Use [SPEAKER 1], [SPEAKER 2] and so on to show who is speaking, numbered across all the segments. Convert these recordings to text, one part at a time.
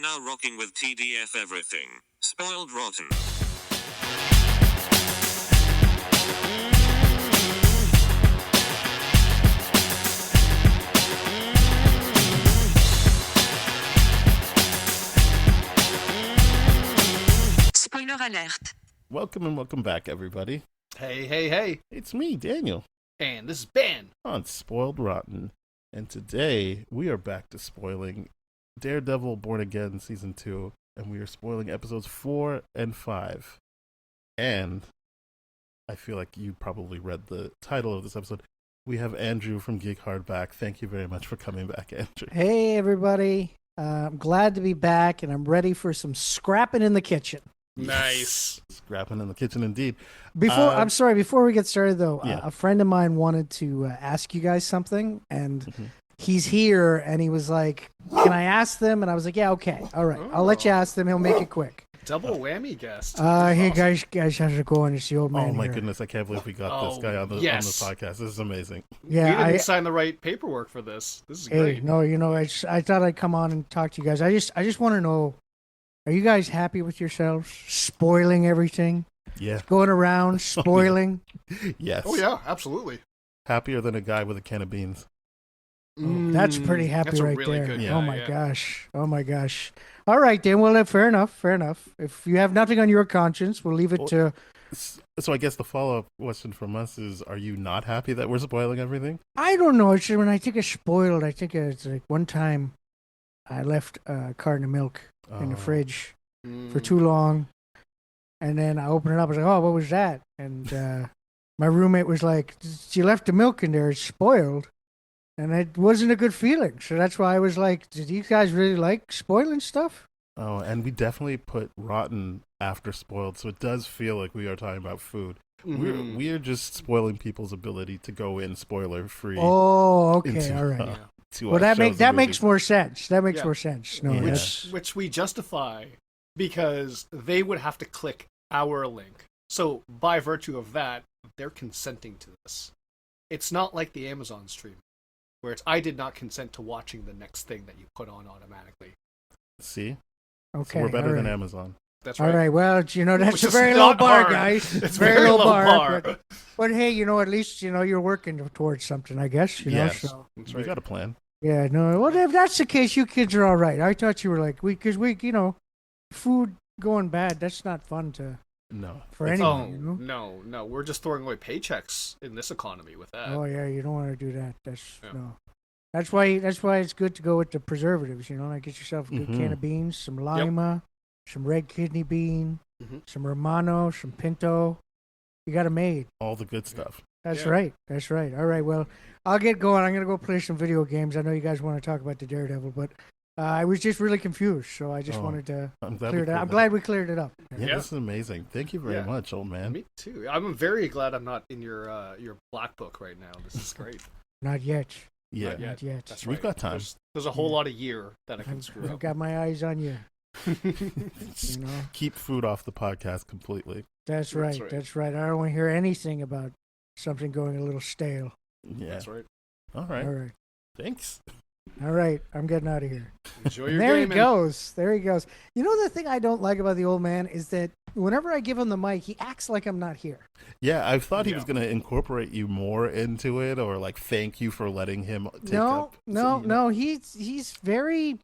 [SPEAKER 1] now rocking with TDF everything. Spoiled Rotten.
[SPEAKER 2] Spoiler alert.
[SPEAKER 3] Welcome and welcome back, everybody.
[SPEAKER 4] Hey.
[SPEAKER 3] It's me, Daniel,
[SPEAKER 4] And this is Ben.
[SPEAKER 3] on Spoiled Rotten. And today, we are back to spoiling Daredevil Born Again Season 2. And we are spoiling episodes 4 and 5. And I feel like you probably read the title of this episode. We have Andrew from Geek Hard back. Thank you very much for coming back, Andrew.
[SPEAKER 5] Hey, everybody. I'm glad to be back, and I'm ready for some scrapping in the kitchen.
[SPEAKER 4] Nice.
[SPEAKER 3] Scrapping in the kitchen, indeed.
[SPEAKER 5] Before we get started, though,
[SPEAKER 3] Yeah.
[SPEAKER 5] a friend of mine wanted to ask you guys something, and he's here, and he was like, can I ask them? And I was like, yeah, okay. All right. I'll let you ask them. He'll make it quick.
[SPEAKER 4] Double whammy guest.
[SPEAKER 5] Hey, guys, how's it going? It's the old man
[SPEAKER 3] Oh, my
[SPEAKER 5] here.
[SPEAKER 3] goodness. I can't believe we got this guy on the podcast. This is amazing.
[SPEAKER 5] Yeah,
[SPEAKER 4] we didn't sign the right paperwork for this. This is
[SPEAKER 5] Hey,
[SPEAKER 4] great.
[SPEAKER 5] no, I thought I'd come on and talk to you guys. I just want to know, are you guys happy with yourselves? Spoiling everything?
[SPEAKER 3] Yeah.
[SPEAKER 5] Going around spoiling?
[SPEAKER 3] Yes.
[SPEAKER 4] Oh, yeah, absolutely.
[SPEAKER 3] Happier than a guy with a can of beans.
[SPEAKER 5] That's pretty happy
[SPEAKER 4] that's a
[SPEAKER 5] right
[SPEAKER 4] really
[SPEAKER 5] there.
[SPEAKER 4] good
[SPEAKER 3] guy,
[SPEAKER 5] Oh my
[SPEAKER 4] yeah.
[SPEAKER 5] gosh. Oh my gosh. All right, then. Well, fair enough. If you have nothing on your conscience, we'll leave it to.
[SPEAKER 3] So I guess the follow-up question from us is, are you not happy that we're spoiling everything?
[SPEAKER 5] I don't know. It's just when I think of spoiled, I think it's like one time I left a carton of milk in the fridge for too long, and then I opened it up. I was like, "Oh, what was that?" And my roommate was like, "You left the milk in there. It's spoiled." And it wasn't a good feeling. So that's why I was like, did you guys really like spoiling stuff?
[SPEAKER 3] Oh, and we definitely put rotten after spoiled, so it does feel like we are talking about food. We're just spoiling people's ability to go in spoiler-free.
[SPEAKER 5] Oh, okay.
[SPEAKER 3] into,
[SPEAKER 5] All right.
[SPEAKER 3] to
[SPEAKER 5] Well,
[SPEAKER 3] shows
[SPEAKER 5] that
[SPEAKER 3] and
[SPEAKER 5] makes
[SPEAKER 3] movies.
[SPEAKER 5] more sense. That makes
[SPEAKER 4] Yeah.
[SPEAKER 5] more sense. No,
[SPEAKER 3] Yeah.
[SPEAKER 5] that's-
[SPEAKER 4] Which we justify because they would have to click our link. So by virtue of that, they're consenting to this. It's not like the Amazon stream, where it's I did not consent to watching the next thing that you put on automatically.
[SPEAKER 3] See?
[SPEAKER 5] okay.
[SPEAKER 3] So we're better
[SPEAKER 5] all
[SPEAKER 3] than
[SPEAKER 5] right.
[SPEAKER 3] Amazon.
[SPEAKER 4] That's
[SPEAKER 5] All
[SPEAKER 4] right.
[SPEAKER 5] right. Well, that's
[SPEAKER 4] Which
[SPEAKER 5] a
[SPEAKER 4] is
[SPEAKER 5] very low
[SPEAKER 4] not
[SPEAKER 5] bar,
[SPEAKER 4] hard.
[SPEAKER 5] guys.
[SPEAKER 4] It's
[SPEAKER 5] very
[SPEAKER 4] very
[SPEAKER 5] low
[SPEAKER 4] low
[SPEAKER 5] bar.
[SPEAKER 4] bar.
[SPEAKER 5] But hey, at least you're working towards something, I guess.
[SPEAKER 3] Yes.
[SPEAKER 5] So
[SPEAKER 4] That's
[SPEAKER 3] We
[SPEAKER 4] right.
[SPEAKER 3] got a plan.
[SPEAKER 5] yeah. No. Well, if that's the case, you kids are all right. I thought you were like because food going bad. That's not fun
[SPEAKER 3] No.
[SPEAKER 5] for
[SPEAKER 3] It's-
[SPEAKER 5] anyone.
[SPEAKER 4] Oh, no. We're just throwing away paychecks in this economy with that.
[SPEAKER 5] Oh yeah, you don't want to do that. That's
[SPEAKER 4] Yeah.
[SPEAKER 5] no. That's why it's good to go with the preservatives. Like get yourself a good can of beans, some lima, some red kidney bean, some romano, some pinto. You got it made.
[SPEAKER 3] All the good stuff.
[SPEAKER 5] That's
[SPEAKER 4] Yeah.
[SPEAKER 5] right. That's right. All right. Well, I'll get going. I'm gonna go play some video games. I know you guys want to talk about the Daredevil, but I was just really confused, so I just wanted to
[SPEAKER 3] I'm glad
[SPEAKER 5] clear
[SPEAKER 3] we
[SPEAKER 5] it up. I'm
[SPEAKER 3] cleared
[SPEAKER 5] glad we cleared it up.
[SPEAKER 3] that. Yeah,
[SPEAKER 4] Yeah.
[SPEAKER 3] this is amazing. Thank you very
[SPEAKER 4] Yeah.
[SPEAKER 3] much, old man.
[SPEAKER 4] Me too. I'm very glad I'm not in your black book right now. This is great.
[SPEAKER 5] Not yet.
[SPEAKER 3] Yeah.
[SPEAKER 4] Not
[SPEAKER 5] Not yet.
[SPEAKER 4] That's
[SPEAKER 3] We've
[SPEAKER 4] right.
[SPEAKER 3] got time.
[SPEAKER 4] There's a whole lot of year that I can screw
[SPEAKER 5] I've
[SPEAKER 4] up.
[SPEAKER 5] got my eyes on you.
[SPEAKER 3] Just
[SPEAKER 5] You know.
[SPEAKER 3] keep food off the podcast completely.
[SPEAKER 5] That's right.
[SPEAKER 4] right.
[SPEAKER 5] That's right. I don't want to hear anything about something going a little stale.
[SPEAKER 3] Yeah.
[SPEAKER 4] That's right.
[SPEAKER 3] All right.
[SPEAKER 5] All right.
[SPEAKER 3] Thanks.
[SPEAKER 5] All right. I'm getting out of here.
[SPEAKER 4] Enjoy
[SPEAKER 5] And
[SPEAKER 4] your
[SPEAKER 5] there
[SPEAKER 4] gaming.
[SPEAKER 5] he goes. There he goes. The thing I don't like about the old man is that whenever I give him the mic, he acts like I'm not here.
[SPEAKER 3] Yeah, I thought he was
[SPEAKER 4] Yeah.
[SPEAKER 3] going to incorporate you more into it, or like thank you for letting him take
[SPEAKER 5] No,
[SPEAKER 3] up.
[SPEAKER 5] no. He's very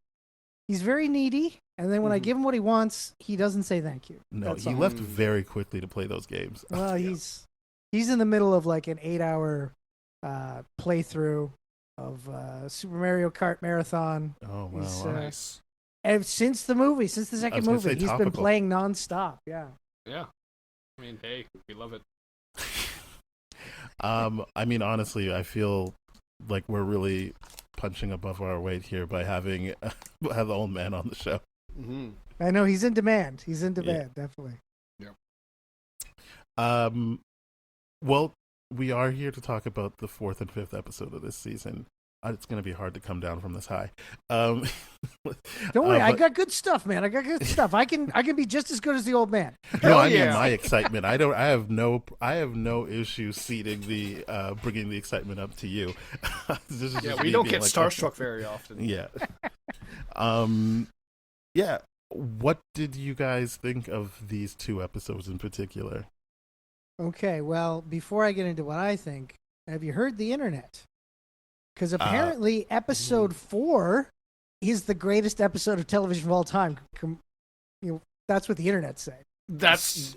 [SPEAKER 5] needy. And then when I give him what he wants, he doesn't say thank you.
[SPEAKER 3] No,
[SPEAKER 5] That's
[SPEAKER 3] he
[SPEAKER 5] all.
[SPEAKER 3] left very quickly to play those games.
[SPEAKER 5] Well, he's in the middle of like an 8-hour playthrough of Super Mario Kart Marathon.
[SPEAKER 3] Oh, wow.
[SPEAKER 5] He's,
[SPEAKER 3] wow.
[SPEAKER 4] Nice.
[SPEAKER 5] And since the second
[SPEAKER 3] gonna
[SPEAKER 5] movie,
[SPEAKER 3] say
[SPEAKER 5] he's been
[SPEAKER 3] topical.
[SPEAKER 5] playing nonstop. Yeah.
[SPEAKER 4] Yeah. I mean, hey, we love it.
[SPEAKER 3] I mean, honestly, I feel like we're really punching above our weight here by having have the old man on the show.
[SPEAKER 4] Mm-hmm.
[SPEAKER 5] I know he's in demand. He's in demand, definitely.
[SPEAKER 3] Well, we are here to talk about the 4th and 5th episode of this season. It's going to be hard to come down from this high.
[SPEAKER 5] Don't worry, I
[SPEAKER 3] but-
[SPEAKER 5] got good stuff, man. I got good stuff. I can be just as good as the old man.
[SPEAKER 3] No, I
[SPEAKER 4] yeah.
[SPEAKER 3] mean my excitement. I have no issue seating the bringing the excitement up to you. This is
[SPEAKER 4] Yeah,
[SPEAKER 3] just
[SPEAKER 4] we
[SPEAKER 3] me
[SPEAKER 4] don't
[SPEAKER 3] being
[SPEAKER 4] get
[SPEAKER 3] like,
[SPEAKER 4] starstruck very often.
[SPEAKER 3] Yeah. yeah, what did you guys think of these two episodes in particular?
[SPEAKER 5] Okay, well, before I get into what I think, have you heard the internet? Because apparently, episode 4 is the greatest episode of television of all time. That's what the internet said.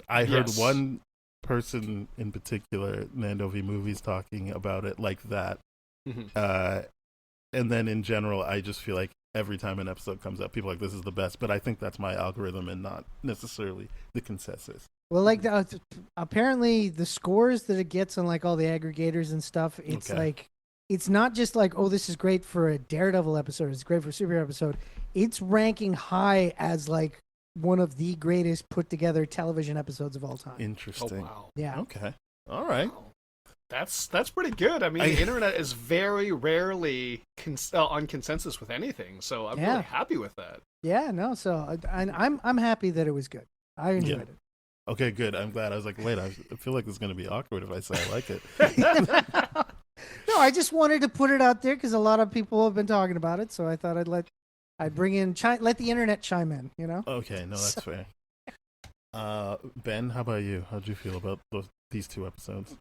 [SPEAKER 3] I heard one person in particular, Nando V Movies, talking about it like that. And then in general, I just feel like every time an episode comes up, people are like, this is the best. But I think that's my algorithm and not necessarily the consensus.
[SPEAKER 5] Well, like apparently the scores that it gets on like all the aggregators and stuff, it's like it's not just like, oh, this is great for a Daredevil episode, it's great for a superhero episode. It's ranking high as like one of the greatest put together television episodes of all time.
[SPEAKER 3] Interesting.
[SPEAKER 4] Oh, wow.
[SPEAKER 5] Yeah.
[SPEAKER 3] Okay. All right.
[SPEAKER 4] Wow. That's pretty good. I mean, the internet is very rarely on consensus with anything, so I'm really happy with that.
[SPEAKER 5] Yeah, no. So I'm happy that it was good. I enjoyed it.
[SPEAKER 3] Okay, good. I'm glad. I was like, wait, I feel like it's going to be awkward if I say I like it.
[SPEAKER 5] No, I just wanted to put it out there because a lot of people have been talking about it, so I thought I'd bring in let the internet chime in. You know?
[SPEAKER 3] Okay, no, that's fair. Ben, how about you? How'd you feel about these two episodes?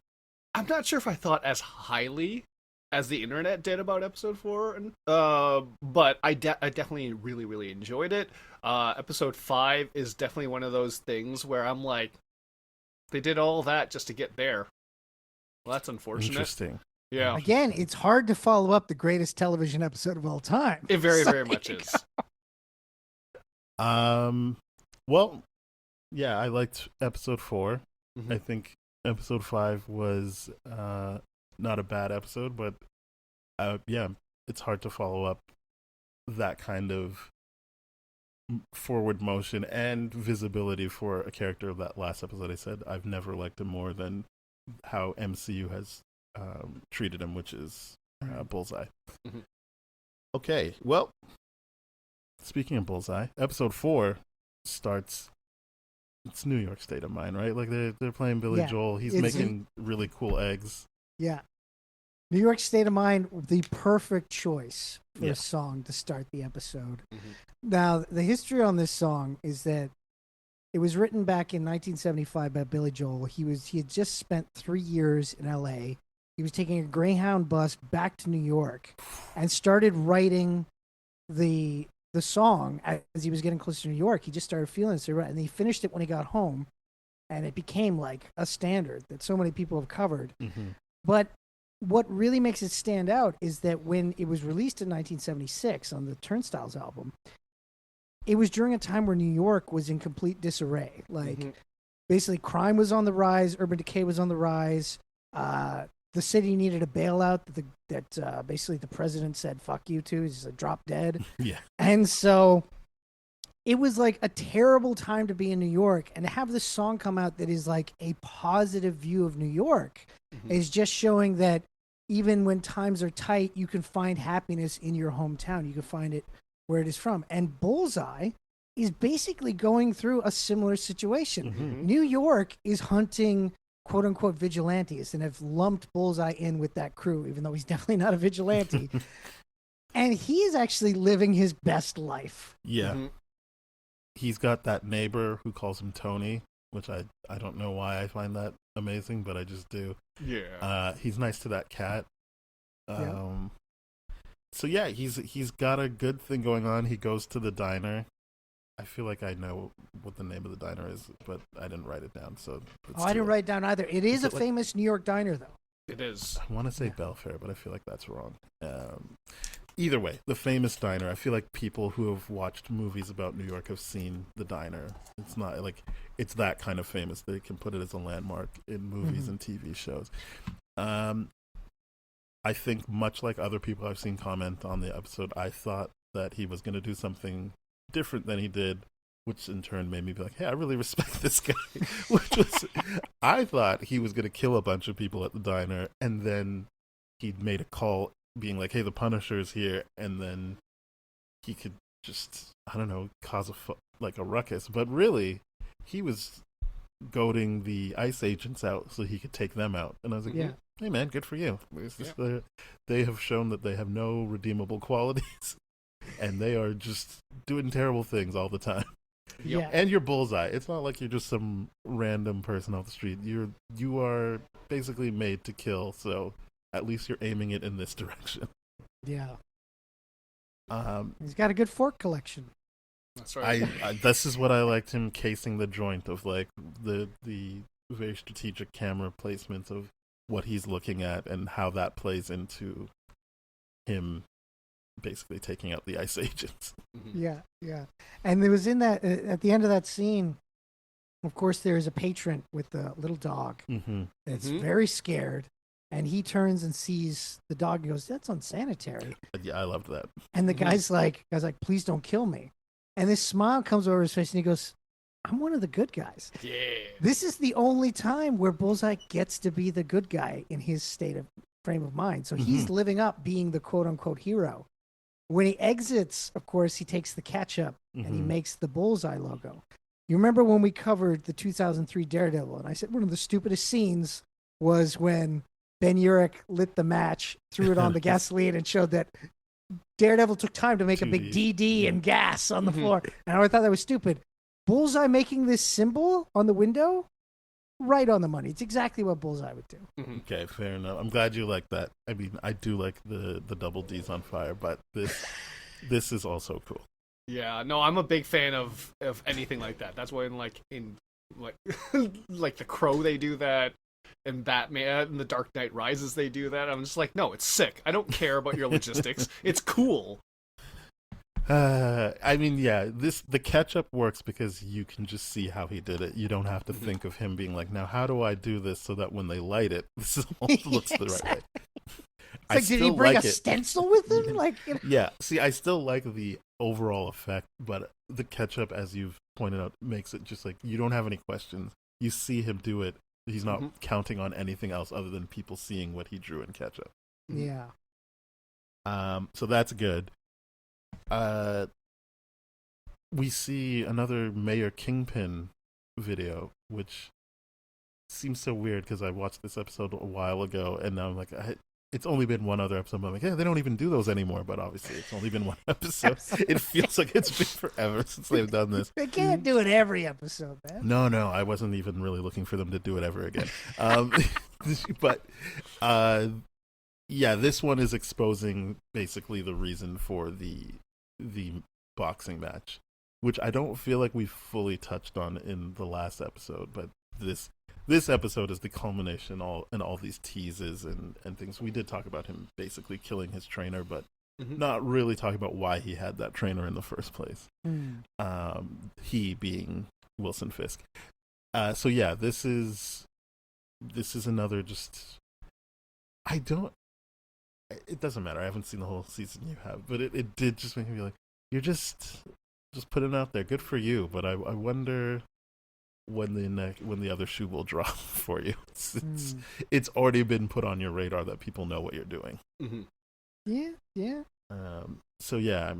[SPEAKER 4] I'm not sure if I thought as highly as the internet did about episode 4, but I definitely really, really enjoyed it. Episode 5 is definitely one of those things where I'm like, they did all that just to get there. Well, that's unfortunate.
[SPEAKER 3] Interesting.
[SPEAKER 4] Yeah.
[SPEAKER 5] Again, it's hard to follow up the greatest television episode of all time.
[SPEAKER 4] It very much is.
[SPEAKER 3] Well, yeah, I liked episode 4.
[SPEAKER 4] Mm-hmm.
[SPEAKER 3] I think episode 5 was not a bad episode, but yeah, it's hard to follow up that kind of forward motion and visibility for a character of that last episode. I said I've never liked him more than how MCU has treated him, which is Bullseye.
[SPEAKER 4] Mm-hmm.
[SPEAKER 3] Okay, well, speaking of Bullseye, episode 4 starts. It's New York State of Mind, right? Like they're playing Billy Joel. He's making really cool eggs.
[SPEAKER 5] Yeah. New York State of Mind, the perfect choice for a song to start the episode.
[SPEAKER 4] Mm-hmm.
[SPEAKER 5] Now, the history on this song is that it was written back in 1975 by Billy Joel. He had just spent 3 years in L.A. He was taking a Greyhound bus back to New York and started writing the song as he was getting closer to New York. He just started feeling it, so and he finished it when he got home, and it became like a standard that so many people have covered.
[SPEAKER 3] Mm-hmm.
[SPEAKER 5] But what really makes it stand out is that when it was released in 1976 on the Turnstiles album, it was during a time where New York was in complete disarray. Like, basically, crime was on the rise, urban decay was on the rise. The city needed a bailout that basically the president said, fuck you to. He's like, drop dead.
[SPEAKER 3] Yeah.
[SPEAKER 5] And so it was like a terrible time to be in New York. And to have this song come out that is like a positive view of New York is just showing that even when times are tight, you can find happiness in your hometown. You can find it where it is from. And Bullseye is basically going through a similar situation.
[SPEAKER 3] Mm-hmm.
[SPEAKER 5] New York is hunting quote-unquote vigilantes and have lumped Bullseye in with that crew, even though he's definitely not a vigilante. And he is actually living his best life.
[SPEAKER 3] Yeah.
[SPEAKER 4] Mm-hmm.
[SPEAKER 3] He's got that neighbor who calls him Tony, which I don't know why I find that amazing, but I just do.
[SPEAKER 4] Yeah.
[SPEAKER 3] He's nice to that cat. So yeah, he's got a good thing going on. He goes to the diner. I feel like I know what the name of the diner is, but I didn't write it down. So
[SPEAKER 5] I didn't write it down either. It is a famous New York diner, though.
[SPEAKER 4] It is.
[SPEAKER 3] I want to say Belfair, but I feel like that's wrong. Either way, the famous diner. I feel like people who have watched movies about New York have seen the diner. It's not like it's that kind of famous. They can put it as a landmark in movies and TV shows. I think much like other people I've seen comment on the episode, I thought that he was going to do something different than he did, which in turn made me be like, hey, I really respect this guy. Which was, I thought he was going to kill a bunch of people at the diner, and then he made a call being like, hey, the Punisher's here, and then he could just, I don't know, cause a ruckus. But really, he was goading the ICE agents out so he could take them out. And I was like, hey man, good for you. They have shown that they have no redeemable qualities. and they are just doing terrible things all the time.
[SPEAKER 5] Yeah.
[SPEAKER 3] And you're Bullseye. It's not like you're just some random person off the street. You are basically made to kill, so at least you're aiming it in this direction.
[SPEAKER 5] Yeah.
[SPEAKER 3] Um,
[SPEAKER 5] He's got a good fork collection.
[SPEAKER 4] That's right.
[SPEAKER 3] I this is what I liked him casing the joint of, like, the very strategic camera placements of what he's looking at and how that plays into him basically taking out the ice agents.
[SPEAKER 5] Yeah, yeah. And there was in that at the end of that scene, of course, there is a patron with the little dog
[SPEAKER 3] Mm-hmm.
[SPEAKER 5] that's very scared, and he turns and sees the dog and goes, "That's unsanitary."
[SPEAKER 3] Yeah, I loved that.
[SPEAKER 5] And the guy's like, "Please don't kill me." And this smile comes over his face, and he goes, "I'm one of the good guys."
[SPEAKER 4] Yeah.
[SPEAKER 5] This is the only time where Bullseye gets to be the good guy in his frame of mind. So he's living up being the quote unquote hero. When he exits, of course, he takes the ketchup and he makes the Bullseye logo. You remember when we covered the 2003 Daredevil, and I said one of the stupidest scenes was when Ben Urich lit the match, threw it on the gasoline, and showed that Daredevil took time to make a big
[SPEAKER 3] 2D.
[SPEAKER 5] DD and gas on the floor. And I thought that was stupid. Bullseye making this symbol on the window, right on the money. It's exactly what Bullseye would do.
[SPEAKER 3] Okay, fair enough. I'm glad you like that. I mean, I do like the double D's on fire, but this is also cool.
[SPEAKER 4] Yeah, no, I'm a big fan of anything like that. That's why in like like The Crow they do that, and Batman and The Dark Knight Rises they do that. I'm just like, no, it's sick. I don't care about your logistics. It's cool.
[SPEAKER 3] I mean, yeah, the ketchup works because you can just see how he did it. You don't have to think of him being like, now how do I do this so that when they light it, this all looks the right way.
[SPEAKER 5] It's like, did he bring a stencil with him? Like,
[SPEAKER 3] Yeah, see, I still like the overall effect, but the ketchup, as you've pointed out, makes it just like you don't have any questions. You see him do it. He's not counting on anything else other than people seeing what he drew in ketchup.
[SPEAKER 5] Yeah.
[SPEAKER 3] So that's good. We see another Mayor Kingpin video, which seems so weird because I watched this episode a while ago, and now I'm like, it's only been one other episode. But I'm like, yeah, they don't even do those anymore. But obviously, it's only been one episode. It feels like it's been forever since they've done this.
[SPEAKER 5] They can't do it every episode, man.
[SPEAKER 3] No, I wasn't even really looking for them to do it ever again. But yeah, this one is exposing basically the reason for the boxing match, which I don't feel like we fully touched on in the last episode, but this episode is the culmination in all these teases and things. We did talk about him basically killing his trainer, but not really talking about why he had that trainer in the first place. He being Wilson Fisk. So yeah, this is another just. It doesn't matter. I haven't seen the whole season you have, but it did just make me like, you're just putting it out there. Good for you, but I wonder when the other shoe will drop for you. It's already been put on your radar that people know what you're doing.
[SPEAKER 5] Yeah.
[SPEAKER 3] So yeah,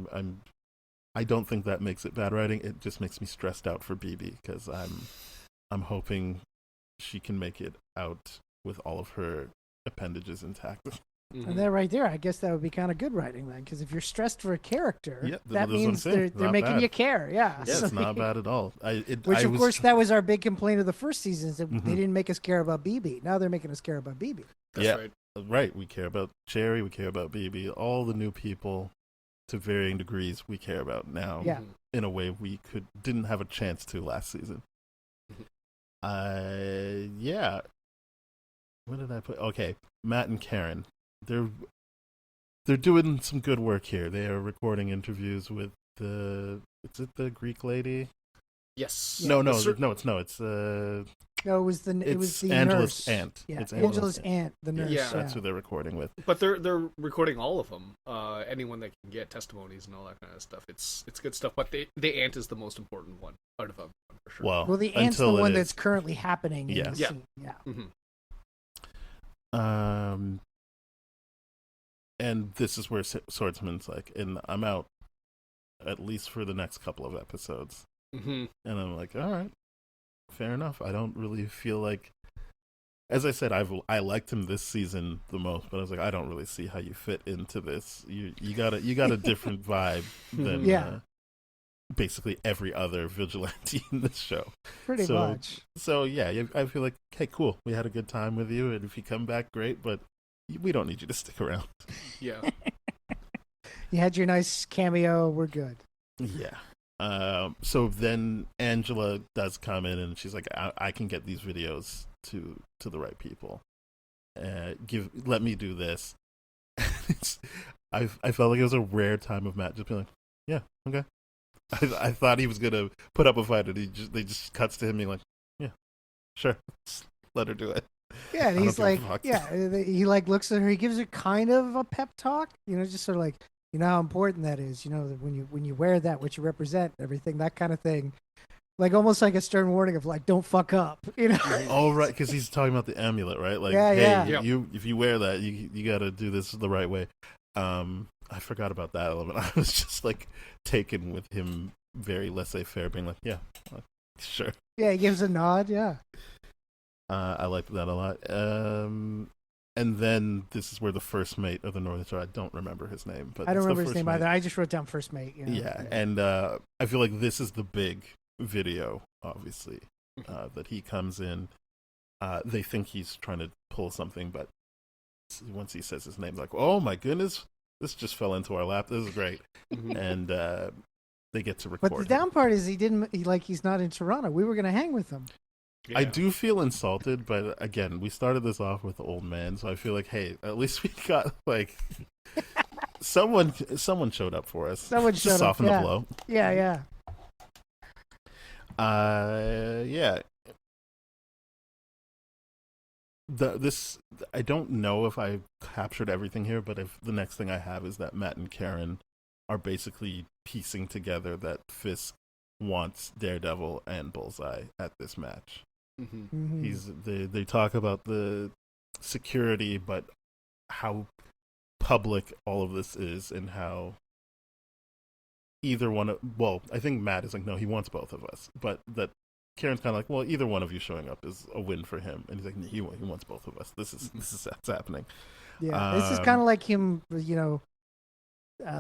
[SPEAKER 3] I don't think that makes it bad writing. It just makes me stressed out for BB because I'm hoping she can make it out with all of her appendages intact.
[SPEAKER 5] And that right there, I guess that would be kind of good writing then, because if you're stressed for a character, that means they're making you care. Yeah,
[SPEAKER 3] it's not bad at all.
[SPEAKER 5] Of course, that was our big complaint of the first season, is that they didn't make us care about BB. Now they're making us care about BB.
[SPEAKER 4] That's
[SPEAKER 3] right. We care about Cherry. We care about BB. All the new people, to varying degrees, we care about now.
[SPEAKER 5] Yeah.
[SPEAKER 3] In a way we didn't have a chance to last season. Yeah. What did I put? Okay, Matt and Karen. They're doing some good work here. They are recording interviews with the Greek lady?
[SPEAKER 4] Yes.
[SPEAKER 3] No, it's
[SPEAKER 5] No, it was the
[SPEAKER 3] Angela's
[SPEAKER 5] nurse.
[SPEAKER 3] aunt.
[SPEAKER 5] Yeah,
[SPEAKER 3] It's
[SPEAKER 5] Angela's aunt, the nurse.
[SPEAKER 4] Yeah.
[SPEAKER 3] That's who they're recording with.
[SPEAKER 4] But they're recording all of them. Anyone that can get testimonies and all that kind of stuff. It's good stuff. But the aunt is the most important one out of everyone for sure.
[SPEAKER 3] Well,
[SPEAKER 5] the aunt's the one that's currently happening.
[SPEAKER 3] Yeah.
[SPEAKER 5] In the scene.
[SPEAKER 4] Mm-hmm.
[SPEAKER 3] And this is where Swordsman's like, and I'm out at least for the next couple of episodes. And I'm like, all right, fair enough. I don't really feel like as I said, I liked him this season the most, but I was like, I don't really see how you fit into this. You got a different vibe than
[SPEAKER 5] Yeah.
[SPEAKER 3] basically every other vigilante in this show.
[SPEAKER 5] Pretty much.
[SPEAKER 3] So yeah, I feel like, hey, cool, we had a good time with you, and if you come back, great, but we don't need you to stick around.
[SPEAKER 4] Yeah.
[SPEAKER 5] You had your nice cameo. We're good.
[SPEAKER 3] Yeah. So then Angela does come in, and she's like, I can get these videos to the right people. Let me do this. I felt like it was a rare time of Matt just being like, yeah, okay. I thought he was gonna put up a fight, and they just cuts to him being like, yeah, sure, just let her do it.
[SPEAKER 5] Yeah, and
[SPEAKER 3] I
[SPEAKER 5] he's
[SPEAKER 3] don't give
[SPEAKER 5] like,
[SPEAKER 3] a fuck.
[SPEAKER 5] yeah, he like looks at her. He gives her kind of a pep talk, just sort of like, you know how important that is. That when you wear that, what you represent, everything, that kind of thing. Like almost like a stern warning of like, don't fuck up.
[SPEAKER 3] Oh right, because he's talking about the amulet, right? Like,
[SPEAKER 5] Yeah,
[SPEAKER 3] hey,
[SPEAKER 5] yeah.
[SPEAKER 3] if you wear that, you got to do this the right way. I forgot about that element. I was just like taken with him, very laissez-faire, being like, yeah, sure.
[SPEAKER 5] Yeah, he gives a nod. Yeah.
[SPEAKER 3] I liked that a lot. And then this is where the first mate of the Northern Star, I don't remember his name, but
[SPEAKER 5] I don't
[SPEAKER 3] it's the
[SPEAKER 5] remember his
[SPEAKER 3] first
[SPEAKER 5] name
[SPEAKER 3] mate.
[SPEAKER 5] either. I just wrote down first mate.
[SPEAKER 3] Yeah, and I feel like this is the big video, obviously, that he comes in. They think he's trying to pull something, but once he says his name, like, oh my goodness, this just fell into our lap. This is great. And they get to record.
[SPEAKER 5] But the down part is he's not in Toronto. We were going to hang with him.
[SPEAKER 3] I do feel insulted, but again, we started this off with the old man, so I feel like, hey, at least we got like someone showed up for us.
[SPEAKER 5] Someone
[SPEAKER 3] to
[SPEAKER 5] showed up,
[SPEAKER 3] soften
[SPEAKER 5] yeah.
[SPEAKER 3] the blow.
[SPEAKER 5] Yeah.
[SPEAKER 3] Yeah. This I don't know if I captured everything here, but if the next thing I have is that Matt and Karen are basically piecing together that Fisk wants Daredevil and Bullseye at this match. They talk about the security, but how public all of this is, and how either one of, well, I think Matt is like, no, he wants both of us, but that Karen's kind of like, well, either one of you showing up is a win for him, and he's like, he wants both of us. This is what's happening.
[SPEAKER 5] Yeah, this is kind of like him,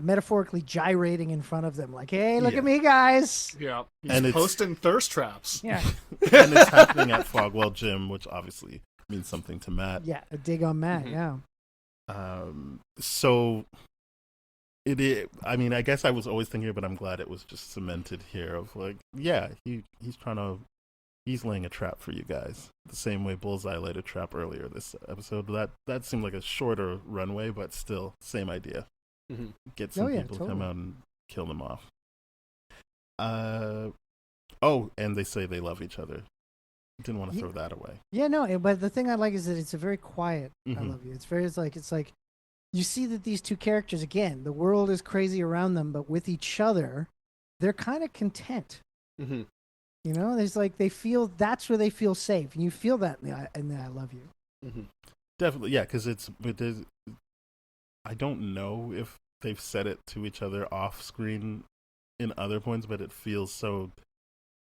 [SPEAKER 5] metaphorically gyrating in front of them, like, hey, look at me, guys.
[SPEAKER 4] Yeah,
[SPEAKER 3] And
[SPEAKER 4] he's
[SPEAKER 3] it's-
[SPEAKER 4] posting thirst traps.
[SPEAKER 5] Yeah.
[SPEAKER 3] And it's happening at Fogwell Gym, which obviously means something to Matt.
[SPEAKER 5] Yeah, a dig on Matt, yeah.
[SPEAKER 3] So it is, I mean, I guess I was always thinking, but I'm glad it was just cemented here of like, yeah, he's laying a trap for you guys. The same way Bullseye laid a trap earlier this episode. That seemed like a shorter runway, but still, same idea. Get some people to come out and kill them off. And they say they love each other. Didn't want to throw that away.
[SPEAKER 5] Yeah, no, but the thing I like is that it's a very quiet I love you. It's like you see that these two characters, again, the world is crazy around them, but with each other, they're kind of content. There's like that's where they feel safe, and you feel that in the I love you.
[SPEAKER 3] Definitely, yeah, because I don't know if they've said it to each other off screen in other points, but it feels so.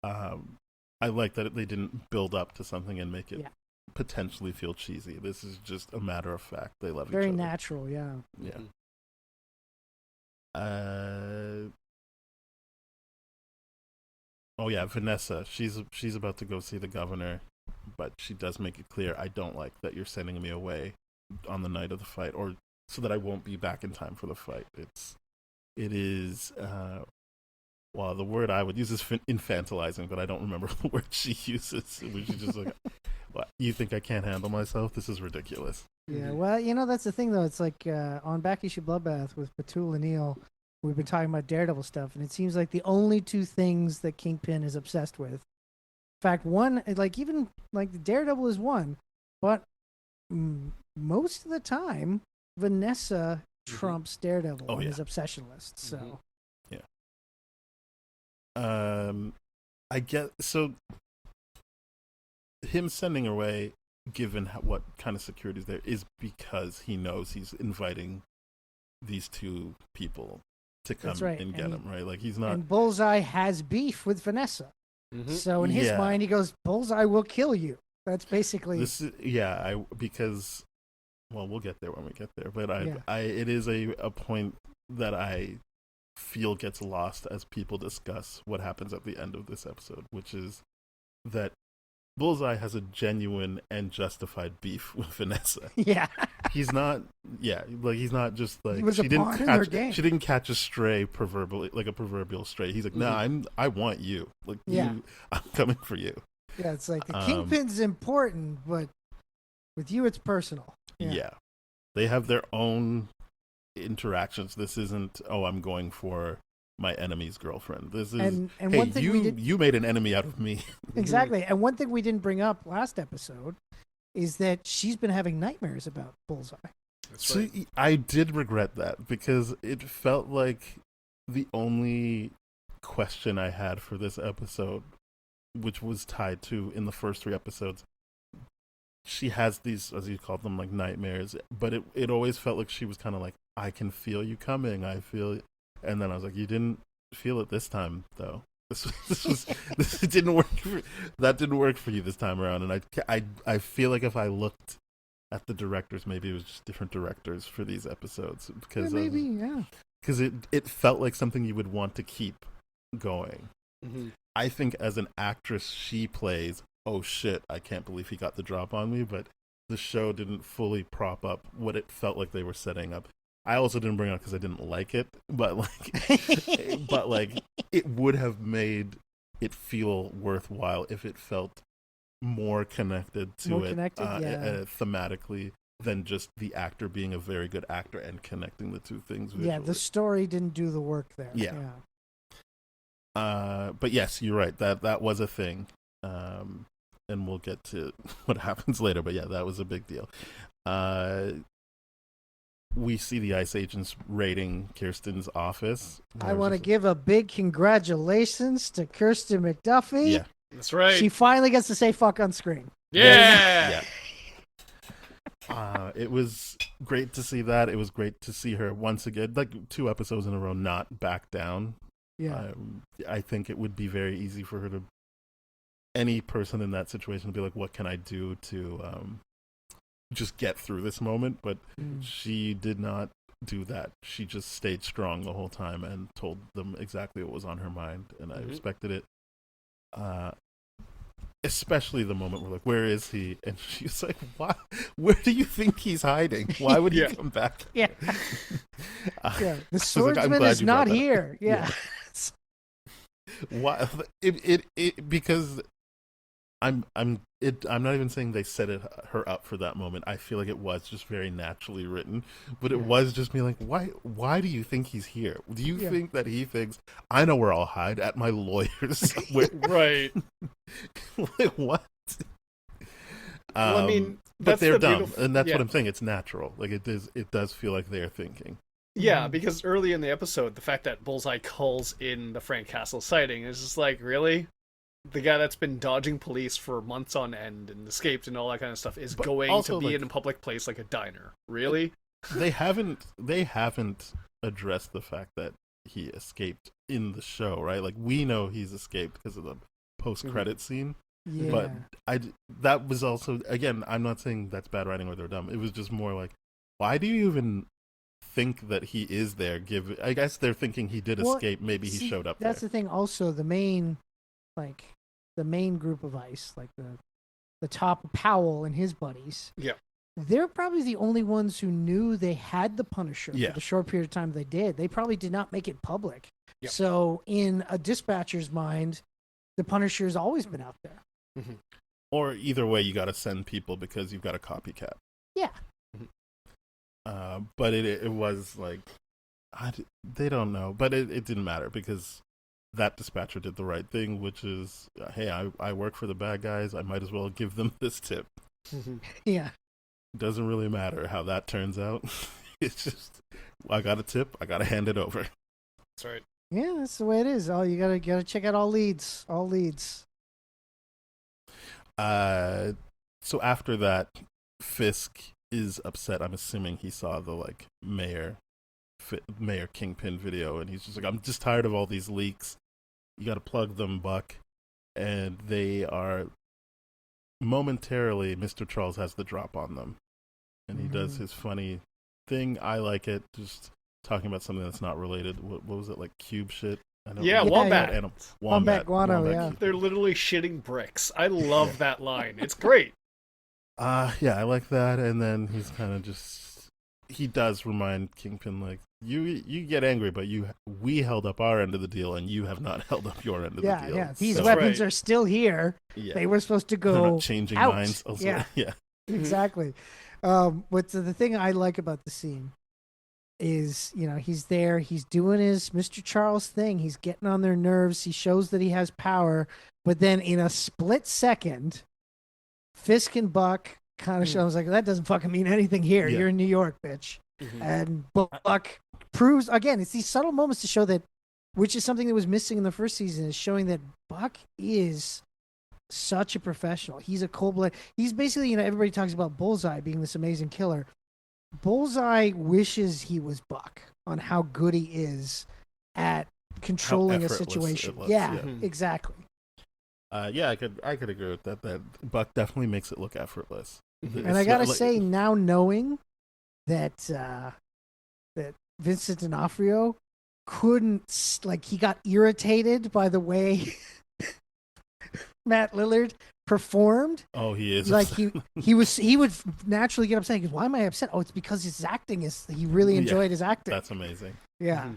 [SPEAKER 3] I like that they didn't build up to something and make it potentially feel cheesy. This is just a matter of fact. They love each other.
[SPEAKER 5] Very natural, yeah.
[SPEAKER 3] Yeah. Oh yeah, Vanessa. She's about to go see the governor, but she does make it clear, I don't like that you're sending me away on the night of the fight, or so that I won't be back in time for the fight. It is. Well, the word I would use is infantilizing, but I don't remember the word she uses. Which is just like, what, you think I can't handle myself? This is ridiculous.
[SPEAKER 5] Yeah, well, that's the thing, though. It's like on Back Issue Bloodbath with Batul and Neil, we've been talking about Daredevil stuff, and it seems like the only two things that Kingpin is obsessed with. In fact, one, like even like Daredevil is one, but most of the time, Vanessa trumps Daredevil on his obsession list. So.
[SPEAKER 3] I get, so him sending away, given what kind of security is there, is because he knows he's inviting these two people to come and get him, right? Like he's not.
[SPEAKER 5] And Bullseye has beef with Vanessa, so in his mind, he goes, "Bullseye will kill you." That's basically
[SPEAKER 3] This is because well, we'll get there when we get there. But
[SPEAKER 5] Yeah.
[SPEAKER 3] it is a point that I feel gets lost as people discuss what happens at the end of this episode, which is that Bullseye has a genuine and justified beef with Vanessa.
[SPEAKER 5] yeah.
[SPEAKER 3] He's not, he's not just like
[SPEAKER 5] He was a pawn in their game.
[SPEAKER 3] she didn't catch a stray proverbially, like a proverbial stray. He's like, nah, I want you, like
[SPEAKER 5] Yeah.
[SPEAKER 3] I'm coming for you.
[SPEAKER 5] Yeah, it's like the kingpin's important, but with you, it's personal.
[SPEAKER 3] Yeah. They have their own interactions. This isn't, oh, I'm going for my enemy's girlfriend. This is,
[SPEAKER 5] And
[SPEAKER 3] hey,
[SPEAKER 5] one thing
[SPEAKER 3] you made an enemy out of me.
[SPEAKER 5] Exactly. And one thing we didn't bring up last episode is that she's been having nightmares about Bullseye.
[SPEAKER 4] That's right.
[SPEAKER 3] See, I did regret that because it felt like the only question I had for this episode, which was tied to in the first 3 episodes, she has these, as you called them, like nightmares, but it always felt like she was kind of like, I can feel you coming, I feel it. And then I was like, you didn't feel it this time, though. This didn't work. That didn't work for you this time around. And I feel like if I looked at the directors, maybe it was just different directors for these episodes because because it felt like something you would want to keep going.
[SPEAKER 4] Mm-hmm.
[SPEAKER 3] I think as an actress, she plays, oh shit, I can't believe he got the drop on me, but the show didn't fully prop up what it felt like they were setting up. I also didn't bring it up because I didn't like it, but like it would have made it feel worthwhile if it felt more connected to thematically than just the actor being a very good actor and connecting the two things visually.
[SPEAKER 5] Yeah, the story didn't do the work there.
[SPEAKER 3] Yeah. But yes, you're right. That was a thing. And we'll get to what happens later. But yeah, that was a big deal. We see the ICE agents raiding Kirsten's office.
[SPEAKER 5] I want to give a big congratulations to Kirsten McDuffie.
[SPEAKER 3] Yeah.
[SPEAKER 4] That's right.
[SPEAKER 5] She finally gets to say fuck on screen.
[SPEAKER 4] Yeah.
[SPEAKER 3] It was great to see that. It was great to see her once again, like 2 episodes in a row, not back down.
[SPEAKER 5] Yeah.
[SPEAKER 3] I think it would be very easy for her to, any person in that situation, to be like, what can I do to just get through this moment? But she did not do that. She just stayed strong the whole time and told them exactly what was on her mind, and I respected it. Especially the moment where like, where is he? And she's like, why? Where do you think he's hiding? Why would he come back?
[SPEAKER 5] Yeah. The
[SPEAKER 3] like,
[SPEAKER 5] swordsman is not here. Yeah.
[SPEAKER 3] Why? Because I'm not even saying they set her up for that moment. I feel like it was just very naturally written, but it was just me like, why do you think he's here? Do you think that he thinks I know where I'll hide at my lawyer's?
[SPEAKER 4] Right.
[SPEAKER 3] Like, what?
[SPEAKER 4] Well, I mean,
[SPEAKER 3] but they're dumb, and that's what I'm saying. It's natural. Like it does feel like they're thinking.
[SPEAKER 4] Yeah, because early in the episode, the fact that Bullseye calls in the Frank Castle sighting is just like, really? The guy that's been dodging police for months on end and escaped and all that kind of stuff is going to be in a public place like a diner. Really?
[SPEAKER 3] They haven't addressed the fact that he escaped in the show, right? Like, we know he's escaped because of the post-credit scene.
[SPEAKER 5] Yeah.
[SPEAKER 3] But that was also, again, I'm not saying that's bad writing or they're dumb. It was just more like, why do you even think that he is there? I guess they're thinking he did escape. Maybe he showed up
[SPEAKER 5] That's
[SPEAKER 3] there.
[SPEAKER 5] the thing. Also, the main group of ICE, like the top Powell and his buddies.
[SPEAKER 4] Yeah.
[SPEAKER 5] They're probably the only ones who knew they had the Punisher for the short period of time they did. They probably did not make it public.
[SPEAKER 4] Yep.
[SPEAKER 5] So in a dispatcher's mind, the Punisher's always been out there.
[SPEAKER 4] Mm-hmm.
[SPEAKER 3] Or either way, you got to send people because you've got a copycat.
[SPEAKER 5] Yeah.
[SPEAKER 3] But it was like, they don't know. But it didn't matter because that dispatcher did the right thing, which is, hey, I work for the bad guys. I might as well give them this tip.
[SPEAKER 5] Yeah.
[SPEAKER 3] Doesn't really matter how that turns out. It's just, I got a tip. I got to hand it over.
[SPEAKER 4] That's right.
[SPEAKER 5] Yeah, that's the way it is. You gotta check out all leads. All leads.
[SPEAKER 3] So after that, Fisk is upset. I'm assuming he saw the Mayor Kingpin video, and he's just like, I'm just tired of all these leaks. You got to plug them, Buck. And they are momentarily, Mr. Charles has the drop on them, and he does his funny thing. I like it. Just talking about something that's not related. What was it, like cube shit? I don't know.
[SPEAKER 4] Wombat.
[SPEAKER 5] Wombat guano, yeah.
[SPEAKER 3] cube.
[SPEAKER 4] They're literally shitting bricks. I love that line. It's great.
[SPEAKER 3] Yeah, I like that. And then he's kind of just, he does remind Kingpin, like, you get angry, but we held up our end of the deal, and you have not held up your end of the deal.
[SPEAKER 5] Yeah, these weapons are still here. Yeah. They were supposed to go.
[SPEAKER 3] They're not changing
[SPEAKER 5] out.
[SPEAKER 3] minds. Also. Yeah.
[SPEAKER 5] Exactly. But the thing I like about the scene is, he's there, he's doing his Mr. Charles thing, he's getting on their nerves, he shows that he has power, but then in a split second, Fisk and Buck kind of shows like, that doesn't fucking mean anything here. You're in New York, bitch. And Buck proves, again, it's these subtle moments to show that, which is something that was missing in the first season, is showing that Buck is such a professional. He's a cold-blooded. He's basically, everybody talks about Bullseye being this amazing killer. Bullseye wishes he was Buck on how good he is at controlling a situation. Exactly.
[SPEAKER 3] I could agree with that. That Buck definitely makes it look effortless.
[SPEAKER 5] And I gotta say, now knowing that that Vincent D'Onofrio couldn't, he got irritated by the way Matt Lillard performed.
[SPEAKER 3] Oh, he is.
[SPEAKER 5] Like he would naturally get upset. He goes, "Why am I upset?" Oh, it's because his acting he really enjoyed his acting.
[SPEAKER 3] That's amazing.
[SPEAKER 5] Yeah.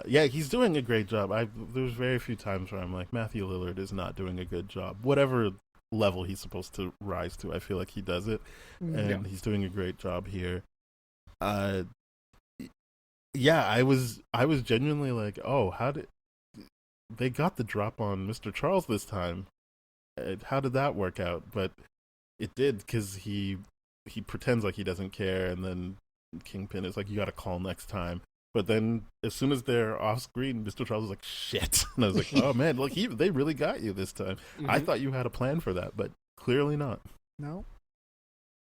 [SPEAKER 3] He's doing a great job. There's very few times where I'm like, Matthew Lillard is not doing a good job. Whatever level he's supposed to rise to, I feel like he does it, and he's doing a great job here. I was genuinely like, oh, how did they got the drop on Mr. Charles this time? How did that work out? But it did, because he pretends like he doesn't care, and then Kingpin is like, you got to call next time. But then as soon as they're off screen, Mr. Charles is like, shit. And I was like, oh man, look, they really got you this time. I thought you had a plan for that, but clearly not.
[SPEAKER 5] No.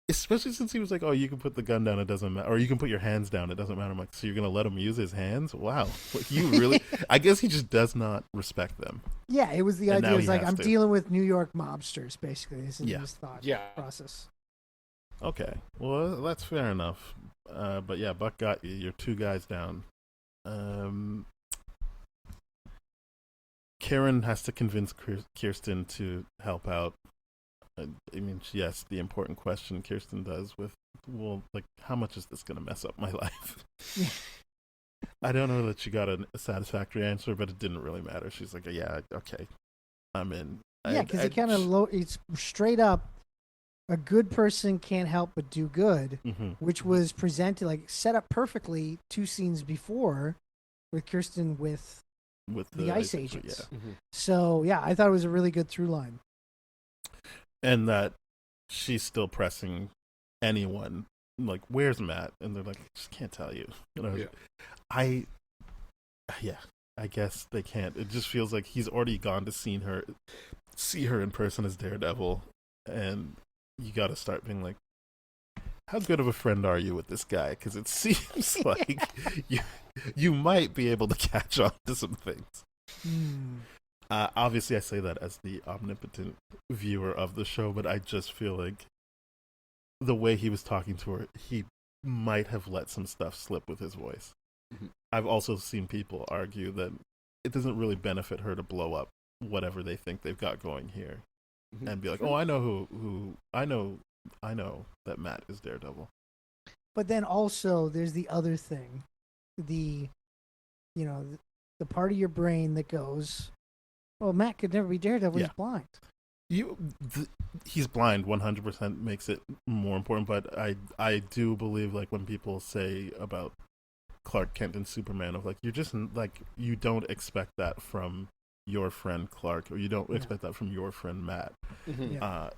[SPEAKER 3] Especially since he was like, oh, you can put the gun down, it doesn't matter. Or you can put your hands down, it doesn't matter. I'm like, so you're going to let him use his hands? Wow. Like, you really, I guess he just does not respect them.
[SPEAKER 5] Yeah, it was the
[SPEAKER 3] And
[SPEAKER 5] idea.
[SPEAKER 3] now
[SPEAKER 5] It's
[SPEAKER 3] he
[SPEAKER 5] like,
[SPEAKER 3] has
[SPEAKER 5] I'm
[SPEAKER 3] to.
[SPEAKER 5] dealing with New York mobsters, basically. This is his thought process.
[SPEAKER 3] Okay. Well, that's fair enough. But yeah, Buck got you. You're two guys down. Karen has to convince Kirsten to help out. I mean, yes, the important question Kirsten does with, well, like, how much is this going to mess up my life? I don't know that she got a satisfactory answer, but it didn't really matter. She's like, yeah, okay, I'm in.
[SPEAKER 5] Yeah, because it kind of it's straight up, a good person can't help but do good, which was presented, set up perfectly 2 scenes before with Kirsten with the Ice Agents.
[SPEAKER 3] Yeah.
[SPEAKER 5] So, yeah, I thought it was a really good through line.
[SPEAKER 3] And that she's still pressing anyone, like, where's Matt? And they're like, I just can't tell you. I guess they can't. It just feels like he's already gone to see her in person as Daredevil, and you got to start being like, how good of a friend are you with this guy? Because it seems like you might be able to catch on to some things. Obviously, I say that as the omnipotent viewer of the show, but I just feel like the way he was talking to her, he might have let some stuff slip with his voice. I've also seen people argue that it doesn't really benefit her to blow up whatever they think they've got going here, and be like, "Oh, I know I know that Matt is Daredevil."
[SPEAKER 5] But then also, there's the other thing, the part of your brain that goes, "Well, Matt could never be Daredevil. He's blind."
[SPEAKER 3] He's blind. 100% makes it more important. But I do believe, like, when people say about Clark Kent and Superman, of like, you're just like, you don't expect that from your friend Clark, or you don't expect that from your friend Matt.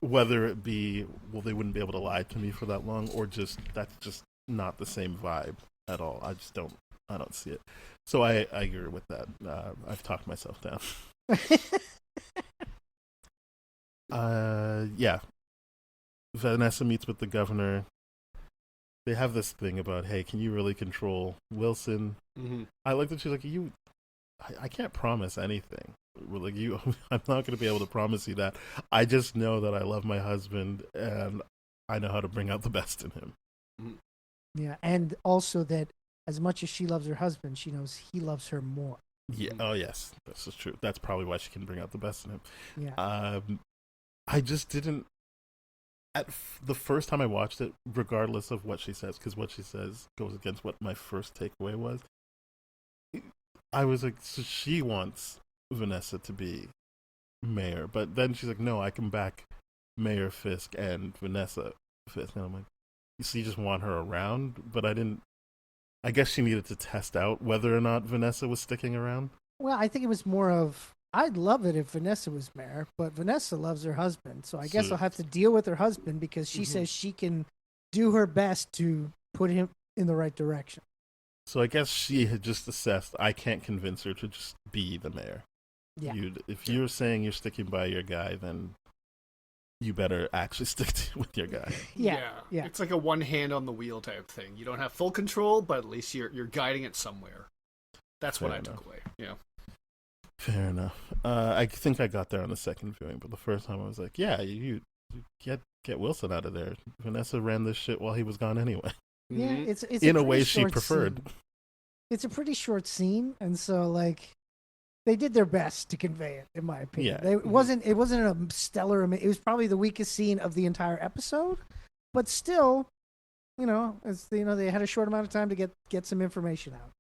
[SPEAKER 3] Whether it be, well, they wouldn't be able to lie to me for that long, or just that's just not the same vibe at all. I don't see it. So I agree with that. I've talked myself down. Vanessa meets with the governor. They have this thing about, hey, can you really control Wilson? I like that she's like, I can't promise anything. we're like, you, I'm not going to be able to promise you that. I just know that I love my husband and I know how to bring out the best in him.
[SPEAKER 5] Yeah, and also that as much as she loves her husband, she knows he loves her more.
[SPEAKER 3] Yeah. Oh, yes. This is true. That's probably why she can bring out the best in him.
[SPEAKER 5] Yeah.
[SPEAKER 3] I just didn't. The first time I watched it, regardless of what she says, because what she says goes against what my first takeaway was, I was like, so she wants Vanessa to be mayor, but then she's like, no, I can back Mayor Fisk and Vanessa Fisk, and I'm like, so you just want her around? But I guess she needed to test out whether or not Vanessa was sticking around.
[SPEAKER 5] Well, I think it was more of, I'd love it if Vanessa was mayor, but Vanessa loves her husband. So I guess I'll have to deal with her husband because she says she can do her best to put him in the right direction.
[SPEAKER 3] So I guess she had just assessed, I can't convince her to just be the mayor.
[SPEAKER 5] Yeah.
[SPEAKER 3] If you're saying you're sticking by your guy, then you better actually stick with your guy.
[SPEAKER 5] Yeah.
[SPEAKER 4] It's like a one hand on the wheel type thing. You don't have full control, but at least you're guiding it somewhere. That's what I took away. Yeah.
[SPEAKER 3] Fair enough. I think I got there on the second viewing, but the first time I was like, yeah, you get Wilson out of there. Vanessa ran this shit while he was gone anyway.
[SPEAKER 5] Yeah, it's
[SPEAKER 3] in a way she preferred.
[SPEAKER 5] Scene. It's a pretty short scene, and so like they did their best to convey it, in my opinion.
[SPEAKER 3] Yeah.
[SPEAKER 5] It wasn't a stellar. It was probably the weakest scene of the entire episode, but still, they had a short amount of time to get some information out.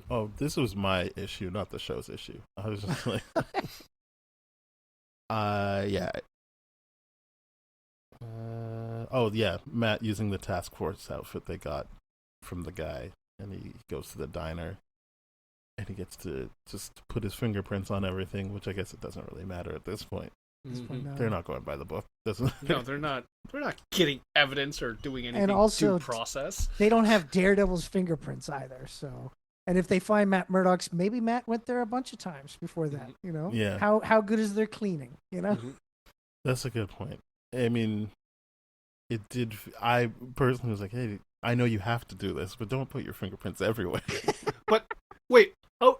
[SPEAKER 3] Oh, this was my issue, not the show's issue. I was just like, yeah. Oh yeah, Matt using the task force outfit they got from the guy, and he goes to the diner, and he gets to just put his fingerprints on everything, which I guess it doesn't really matter at this point.
[SPEAKER 5] No.
[SPEAKER 3] They're not going by the book.
[SPEAKER 4] No, they're not. They're not getting evidence or doing anything
[SPEAKER 5] and also,
[SPEAKER 4] to process.
[SPEAKER 5] They don't have Daredevil's fingerprints either. So, and if they find Matt Murdock's, maybe Matt went there a bunch of times before that.
[SPEAKER 3] Yeah.
[SPEAKER 5] How good is their cleaning?
[SPEAKER 3] That's a good point. I mean, it did. I personally was like, hey, I know you have to do this, but don't put your fingerprints everywhere.
[SPEAKER 4] But wait. Oh.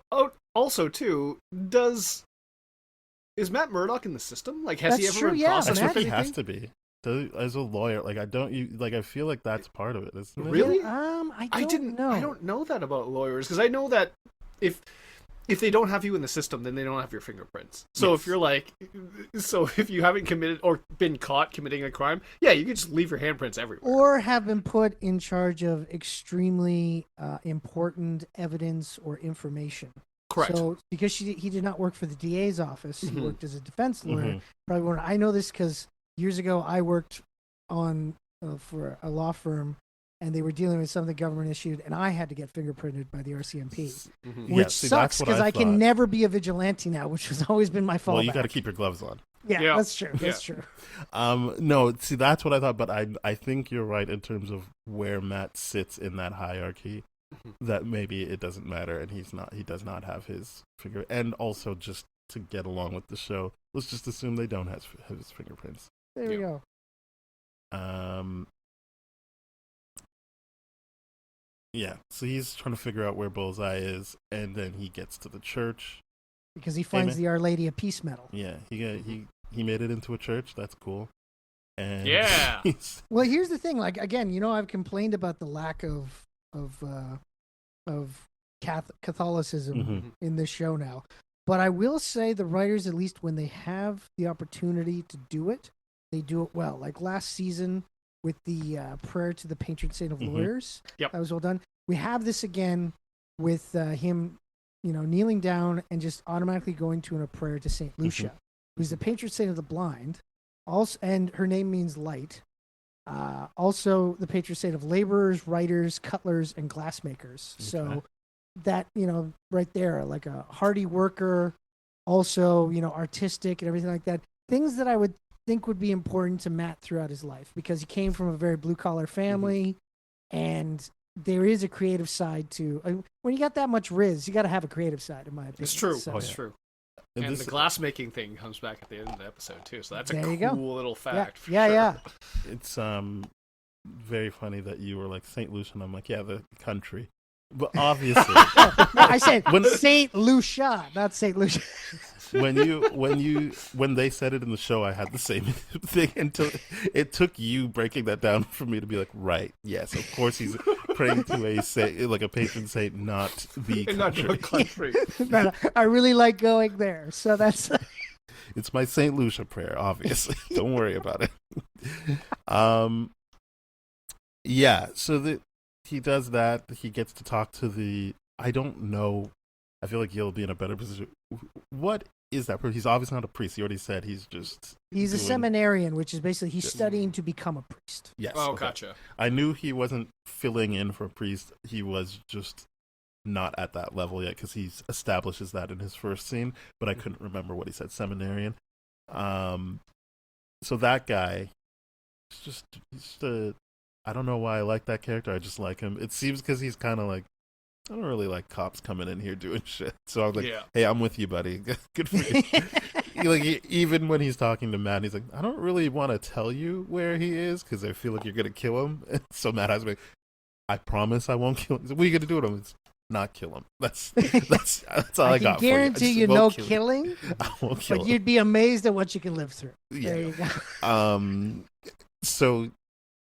[SPEAKER 4] Also, too, is Matt Murdock in the system? Like, has he ever been processed
[SPEAKER 3] That's
[SPEAKER 4] with
[SPEAKER 3] what he
[SPEAKER 4] anything?
[SPEAKER 3] has to be. As a lawyer, like I feel like that's part of it, isn't it?
[SPEAKER 4] Really?
[SPEAKER 5] I don't know.
[SPEAKER 4] I don't know that about lawyers because I know that if they don't have you in the system, then they don't have your fingerprints. So if you're if you haven't committed or been caught committing a crime, yeah, you can just leave your handprints everywhere.
[SPEAKER 5] Or have been put in charge of extremely important evidence or information.
[SPEAKER 4] Correct.
[SPEAKER 5] So because he did not work for the DA's office, he worked as a defense lawyer. Probably won't. I know this because years ago I worked on for a law firm, and they were dealing with something the government issued, and I had to get fingerprinted by the RCMP, which sucks because I can never be a vigilante now, which has always been my fallback.
[SPEAKER 3] Well, you got to keep your gloves on.
[SPEAKER 5] Yeah, that's true. That's true.
[SPEAKER 3] No, see, that's what I thought, but I think you're right in terms of where Matt sits in that hierarchy. That maybe it doesn't matter, and he does not have his finger. And also, just to get along with the show, let's just assume they don't have his fingerprints.
[SPEAKER 5] There we go.
[SPEAKER 3] Yeah, so he's trying to figure out where Bullseye is, and then he gets to the church
[SPEAKER 5] because he finds the Our Lady of Peace medal.
[SPEAKER 3] Yeah, he made it into a church. That's cool. And
[SPEAKER 5] well, here's the thing. Like again, I've complained about the lack of Catholicism in this show now, but I will say the writers, at least when they have the opportunity to do it, they do it well. Like last season with the prayer to the patron saint of lawyers, that was well done. We have this again with him, kneeling down and just automatically going to a prayer to Saint Lucia, who's the patron saint of the blind, also, and her name means light. Also the patron saint of laborers, writers, cutlers, and glassmakers. Okay. So that, right there, like a hardy worker, also, artistic and everything like that. Things that I would think would be important to Matt throughout his life because he came from a very blue collar family and there is a creative side to when you got that much riz, you got to have a creative side, in my opinion.
[SPEAKER 4] It's true.
[SPEAKER 5] So,
[SPEAKER 4] it's true. And the glassmaking thing comes back at the end of the episode too, so that's a cool little fact.
[SPEAKER 5] Yeah.
[SPEAKER 3] It's very funny that you were like St. Lucia, and I'm like, yeah, the country. But obviously,
[SPEAKER 5] no, I said Saint Lucia, not Saint Lucia.
[SPEAKER 3] when they said it in the show, I had the same thing until it took you breaking that down for me to be like, right, yes, of course he's praying to a saint, like a patron saint, not the
[SPEAKER 4] Not
[SPEAKER 3] country.
[SPEAKER 4] the country.
[SPEAKER 5] But I really like going there, so that's
[SPEAKER 3] It's my Saint Lucia prayer, obviously. Don't worry about it. Yeah, so he does that. He gets to talk to the. I don't know. I feel like he'll be in a better position. What is that? He's obviously not a priest. He already said he's just.
[SPEAKER 5] he's a seminarian, which is basically he's studying to become a priest.
[SPEAKER 3] Yes.
[SPEAKER 4] Oh,
[SPEAKER 3] okay.
[SPEAKER 4] gotcha.
[SPEAKER 3] I knew he wasn't filling in for a priest. He was just not at that level yet because he establishes that in his first scene, but I couldn't remember what he said. Seminarian. So that guy, he's just a. I don't know why I like that character. I just like him. It seems because he's kind of like, I don't really like cops coming in here doing shit. So I was like, hey, I'm with you, buddy. Good for you. Even when he's talking to Matt, he's like, I don't really want to tell you where he is because I feel like you're going to kill him. So Matt has me, I promise I won't kill him. Like, what are you going to do with him? It's not kill him. That's all I got for you.
[SPEAKER 5] I guarantee you no killing.
[SPEAKER 3] I won't kill
[SPEAKER 5] But
[SPEAKER 3] him.
[SPEAKER 5] you'd be amazed at what you can live through.
[SPEAKER 3] Yeah.
[SPEAKER 5] There you go.
[SPEAKER 3] So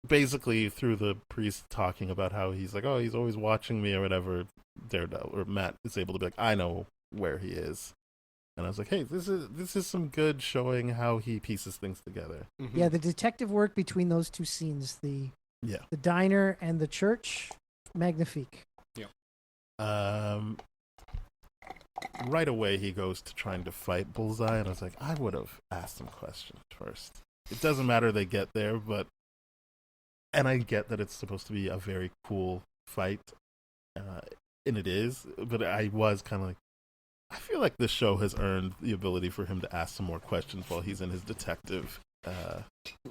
[SPEAKER 3] basically through the priest talking about how he's like, oh, he's always watching me or whatever, Daredevil or Matt is able to be like, I know where he is. And I was like, hey, this is some good showing how he pieces things together.
[SPEAKER 4] Mm-hmm.
[SPEAKER 5] Yeah, the detective work between those two scenes, the diner and the church, magnifique.
[SPEAKER 3] Yeah. Right away he goes to trying to fight Bullseye, and I was like, I would have asked him questions first. It doesn't matter they get there, and I get that it's supposed to be a very cool fight, and it is, but I was kind of like, I feel like this show has earned the ability for him to ask some more questions while he's in his detective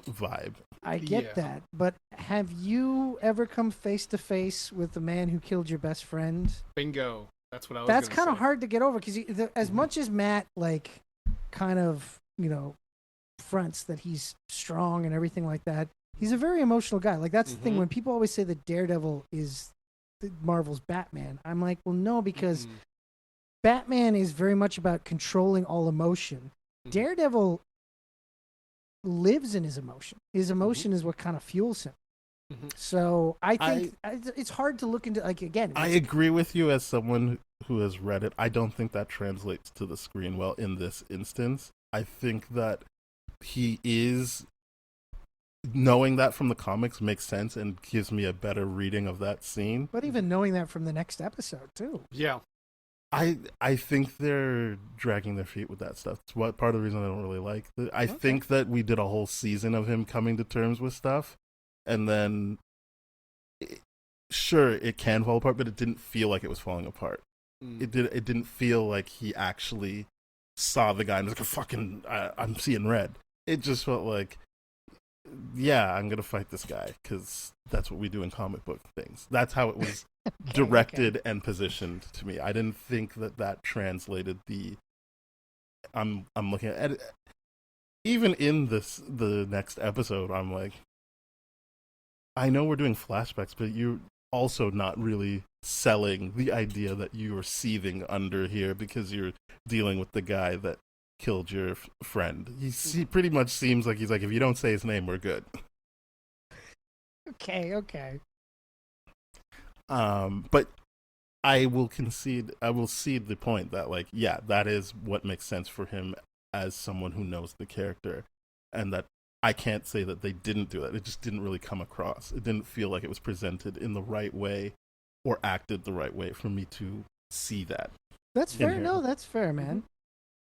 [SPEAKER 3] vibe.
[SPEAKER 5] I get that, but have you ever come face to face with the man who killed your best friend?
[SPEAKER 4] Bingo. That's what I was.
[SPEAKER 5] That's kind of hard to get over because as much as Matt kind of fronts that he's strong and everything like that, he's a very emotional guy. Like that's the thing when people always say that Daredevil is Marvel's Batman. I'm like, well, no, because Batman is very much about controlling all emotion. Daredevil lives in his emotion. His emotion is what kind of fuels him. So I think it's hard to look into, again.
[SPEAKER 3] I agree with you as someone who has read it. I don't think that translates to the screen well in this instance. I think that he is, knowing that from the comics makes sense and gives me a better reading of that scene.
[SPEAKER 5] But even knowing that from the next episode too.
[SPEAKER 4] Yeah.
[SPEAKER 3] I think they're dragging their feet with that stuff. It's what part of the reason I don't really like it. I think that we did a whole season of him coming to terms with stuff, and then sure it can fall apart, but it didn't feel like it was falling apart. It didn't feel like he actually saw the guy and was like, fucking I'm seeing red. It just felt like, yeah, I'm gonna fight this guy because that's what we do in comic book things. That's how it was directed and positioned to me. I didn't think that translated the. I'm looking at it, even in the next episode. I'm like, I know we're doing flashbacks, but you're also not really selling the idea that you are seething under here because you're dealing with the guy that killed your friend. He pretty much seems like he's like, if you don't say his name, we're good.
[SPEAKER 5] Okay.
[SPEAKER 3] But I will cede the point that that is what makes sense for him as someone who knows the character, and that I can't say that they didn't do that. It just didn't really come across. It didn't feel like it was presented in the right way or acted the right way for me to see that.
[SPEAKER 5] That's fair. No, that's fair, man.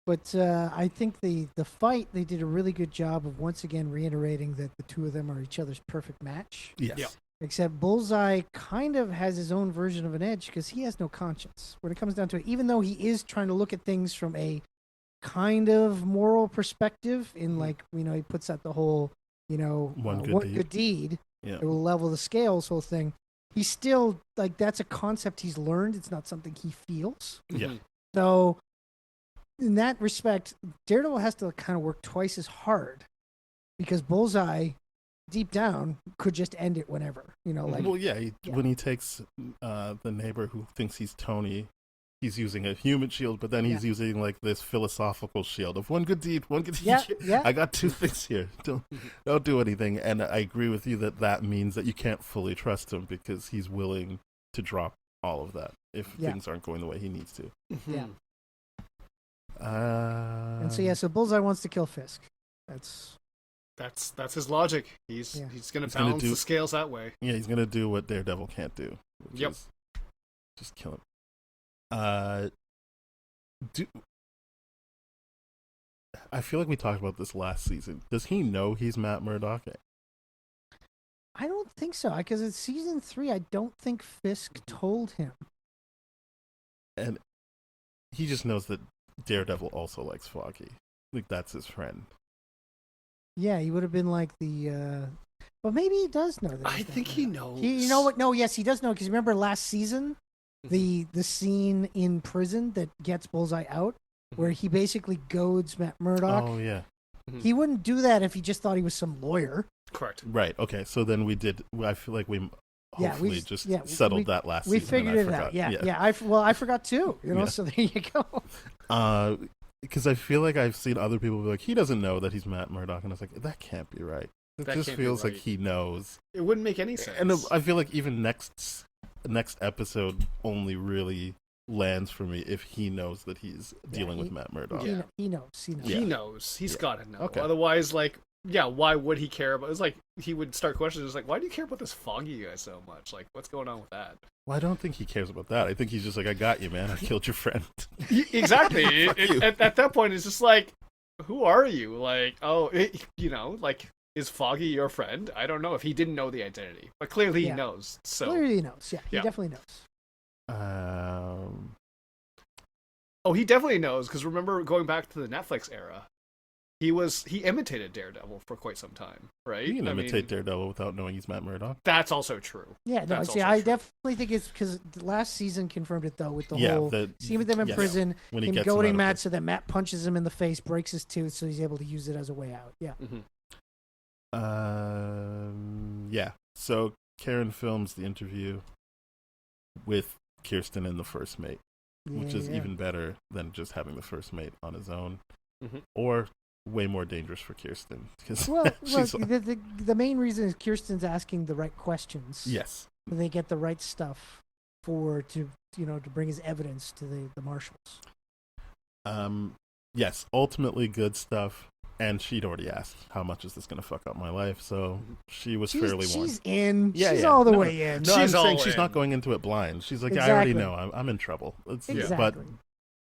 [SPEAKER 5] But I think the fight, they did a really good job of once again reiterating that the two of them are each other's perfect match.
[SPEAKER 3] Yes.
[SPEAKER 4] Yeah.
[SPEAKER 5] Except Bullseye kind of has his own version of an edge because he has no conscience. When it comes down to it, even though he is trying to look at things from a kind of moral perspective, in he puts out the whole,
[SPEAKER 3] one good deed.
[SPEAKER 5] It will level the scales whole thing. He's still that's a concept he's learned. It's not something he feels.
[SPEAKER 3] Yeah.
[SPEAKER 5] So in that respect, Daredevil has to kind of work twice as hard because Bullseye, deep down, could just end it whenever.
[SPEAKER 3] When he takes the neighbor who thinks he's Tony, he's using a human shield, but then he's using like this philosophical shield of one good deed, one good deed.
[SPEAKER 5] Yeah.
[SPEAKER 3] I got two things here. Don't do anything. And I agree with you that means that you can't fully trust him because he's willing to drop all of that if things aren't going the way he needs to.
[SPEAKER 5] Yeah.
[SPEAKER 3] And
[SPEAKER 5] so Bullseye wants to kill Fisk.
[SPEAKER 4] That's his logic. He's going to balance the scales that way.
[SPEAKER 3] Yeah, he's going to do what Daredevil can't do. Which is just kill him. I feel like we talked about this last season. Does he know he's Matt Murdock?
[SPEAKER 5] I don't think so, because it's season 3. I don't think Fisk told him. And
[SPEAKER 3] he just knows that Daredevil also likes Foggy. Like, that's his friend.
[SPEAKER 5] Yeah, he would have been like the... But maybe he does know that.
[SPEAKER 4] I think he knows.
[SPEAKER 5] You know what? No, yes, he does know, because remember last season, the scene in prison that gets Bullseye out, where he basically goads Matt Murdock.
[SPEAKER 3] Oh, yeah.
[SPEAKER 5] He wouldn't do that if he just thought he was some lawyer.
[SPEAKER 4] Correct.
[SPEAKER 3] Right, okay, so then I feel like we hopefully settled that last
[SPEAKER 5] we
[SPEAKER 3] season.
[SPEAKER 5] We figured it out, yeah. I forgot too, so there you go.
[SPEAKER 3] Because I feel like I've seen other people be like, he doesn't know that he's Matt Murdock, and I was like, that can't be right. It just feels like he knows.
[SPEAKER 4] It wouldn't make any sense.
[SPEAKER 3] And I feel like even next episode only really lands for me if he knows that he's dealing with Matt Murdock.
[SPEAKER 5] He knows.
[SPEAKER 4] He knows. He's got to know.
[SPEAKER 3] Okay.
[SPEAKER 4] Otherwise, why would he care about? It's like he would start questions. It's like, why do you care about this Foggy guy so much? Like, what's going on with that?
[SPEAKER 3] Well, I don't think he cares about that. I think he's just like, I got you, man. I killed your friend.
[SPEAKER 4] Exactly. At that point, it's just like, who are you? Like, is Foggy your friend? I don't know if he didn't know the identity, but clearly he knows. So
[SPEAKER 5] clearly he knows. Yeah, he definitely knows.
[SPEAKER 4] He definitely knows, because remember going back to the Netflix era, he imitated Daredevil for quite some time, right?
[SPEAKER 3] You can imitate Daredevil without knowing he's Matt Murdock.
[SPEAKER 4] That's also true.
[SPEAKER 5] Yeah, no, I definitely think it's because last season confirmed it though with the whole scene with them in prison,
[SPEAKER 3] when
[SPEAKER 5] him goading Matt so that Matt punches him in the face, breaks his tooth, so he's able to use it as a way out. Yeah.
[SPEAKER 3] So Karen films the interview with Kirsten and the first mate, which is even better than just having the first mate on his own, or way more dangerous for Kirsten.
[SPEAKER 5] The main reason is Kirsten's asking the right questions.
[SPEAKER 3] Yes,
[SPEAKER 5] and they get the right stuff to bring as evidence to the marshals.
[SPEAKER 3] Yes, ultimately good stuff. And she'd already asked, how much is this going to fuck up my life? So she was fairly warned.
[SPEAKER 5] She's in. She's all the way in.
[SPEAKER 3] No, I'm saying she's not going into it blind. She's like, I already know. I'm in trouble. But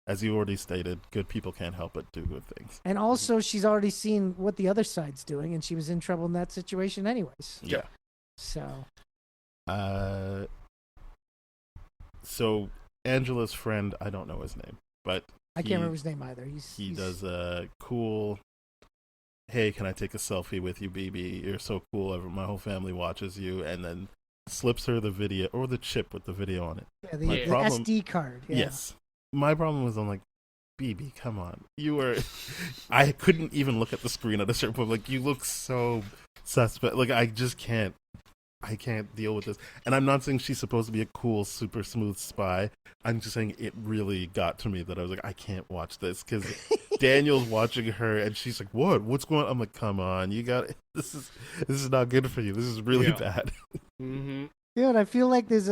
[SPEAKER 3] as you already stated, good people can't help but do good things. And
[SPEAKER 5] also, she's already seen what the other side's doing, and she was in trouble in that situation anyways.
[SPEAKER 3] Yeah. So Angela's friend, I don't know his name, but
[SPEAKER 5] I can't remember his name either.
[SPEAKER 3] He does a cool, hey, can I take a selfie with you, BB? You're so cool. My whole family watches you. And then slips her the video, or the chip with the video on it.
[SPEAKER 5] Yeah, the SD card. Yeah.
[SPEAKER 3] Yes. My problem was, I'm like, BB, come on. I couldn't even look at the screen at a certain point. Like, you look so suspect. Like, I can't deal with this. And I'm not saying she's supposed to be a cool, super smooth spy. I'm just saying it really got to me that I was like, I can't watch this, because Daniel's watching her and she's like, what's going on? I'm like, come on, this is not good for you. This is really bad.
[SPEAKER 5] Yeah, and I feel like there's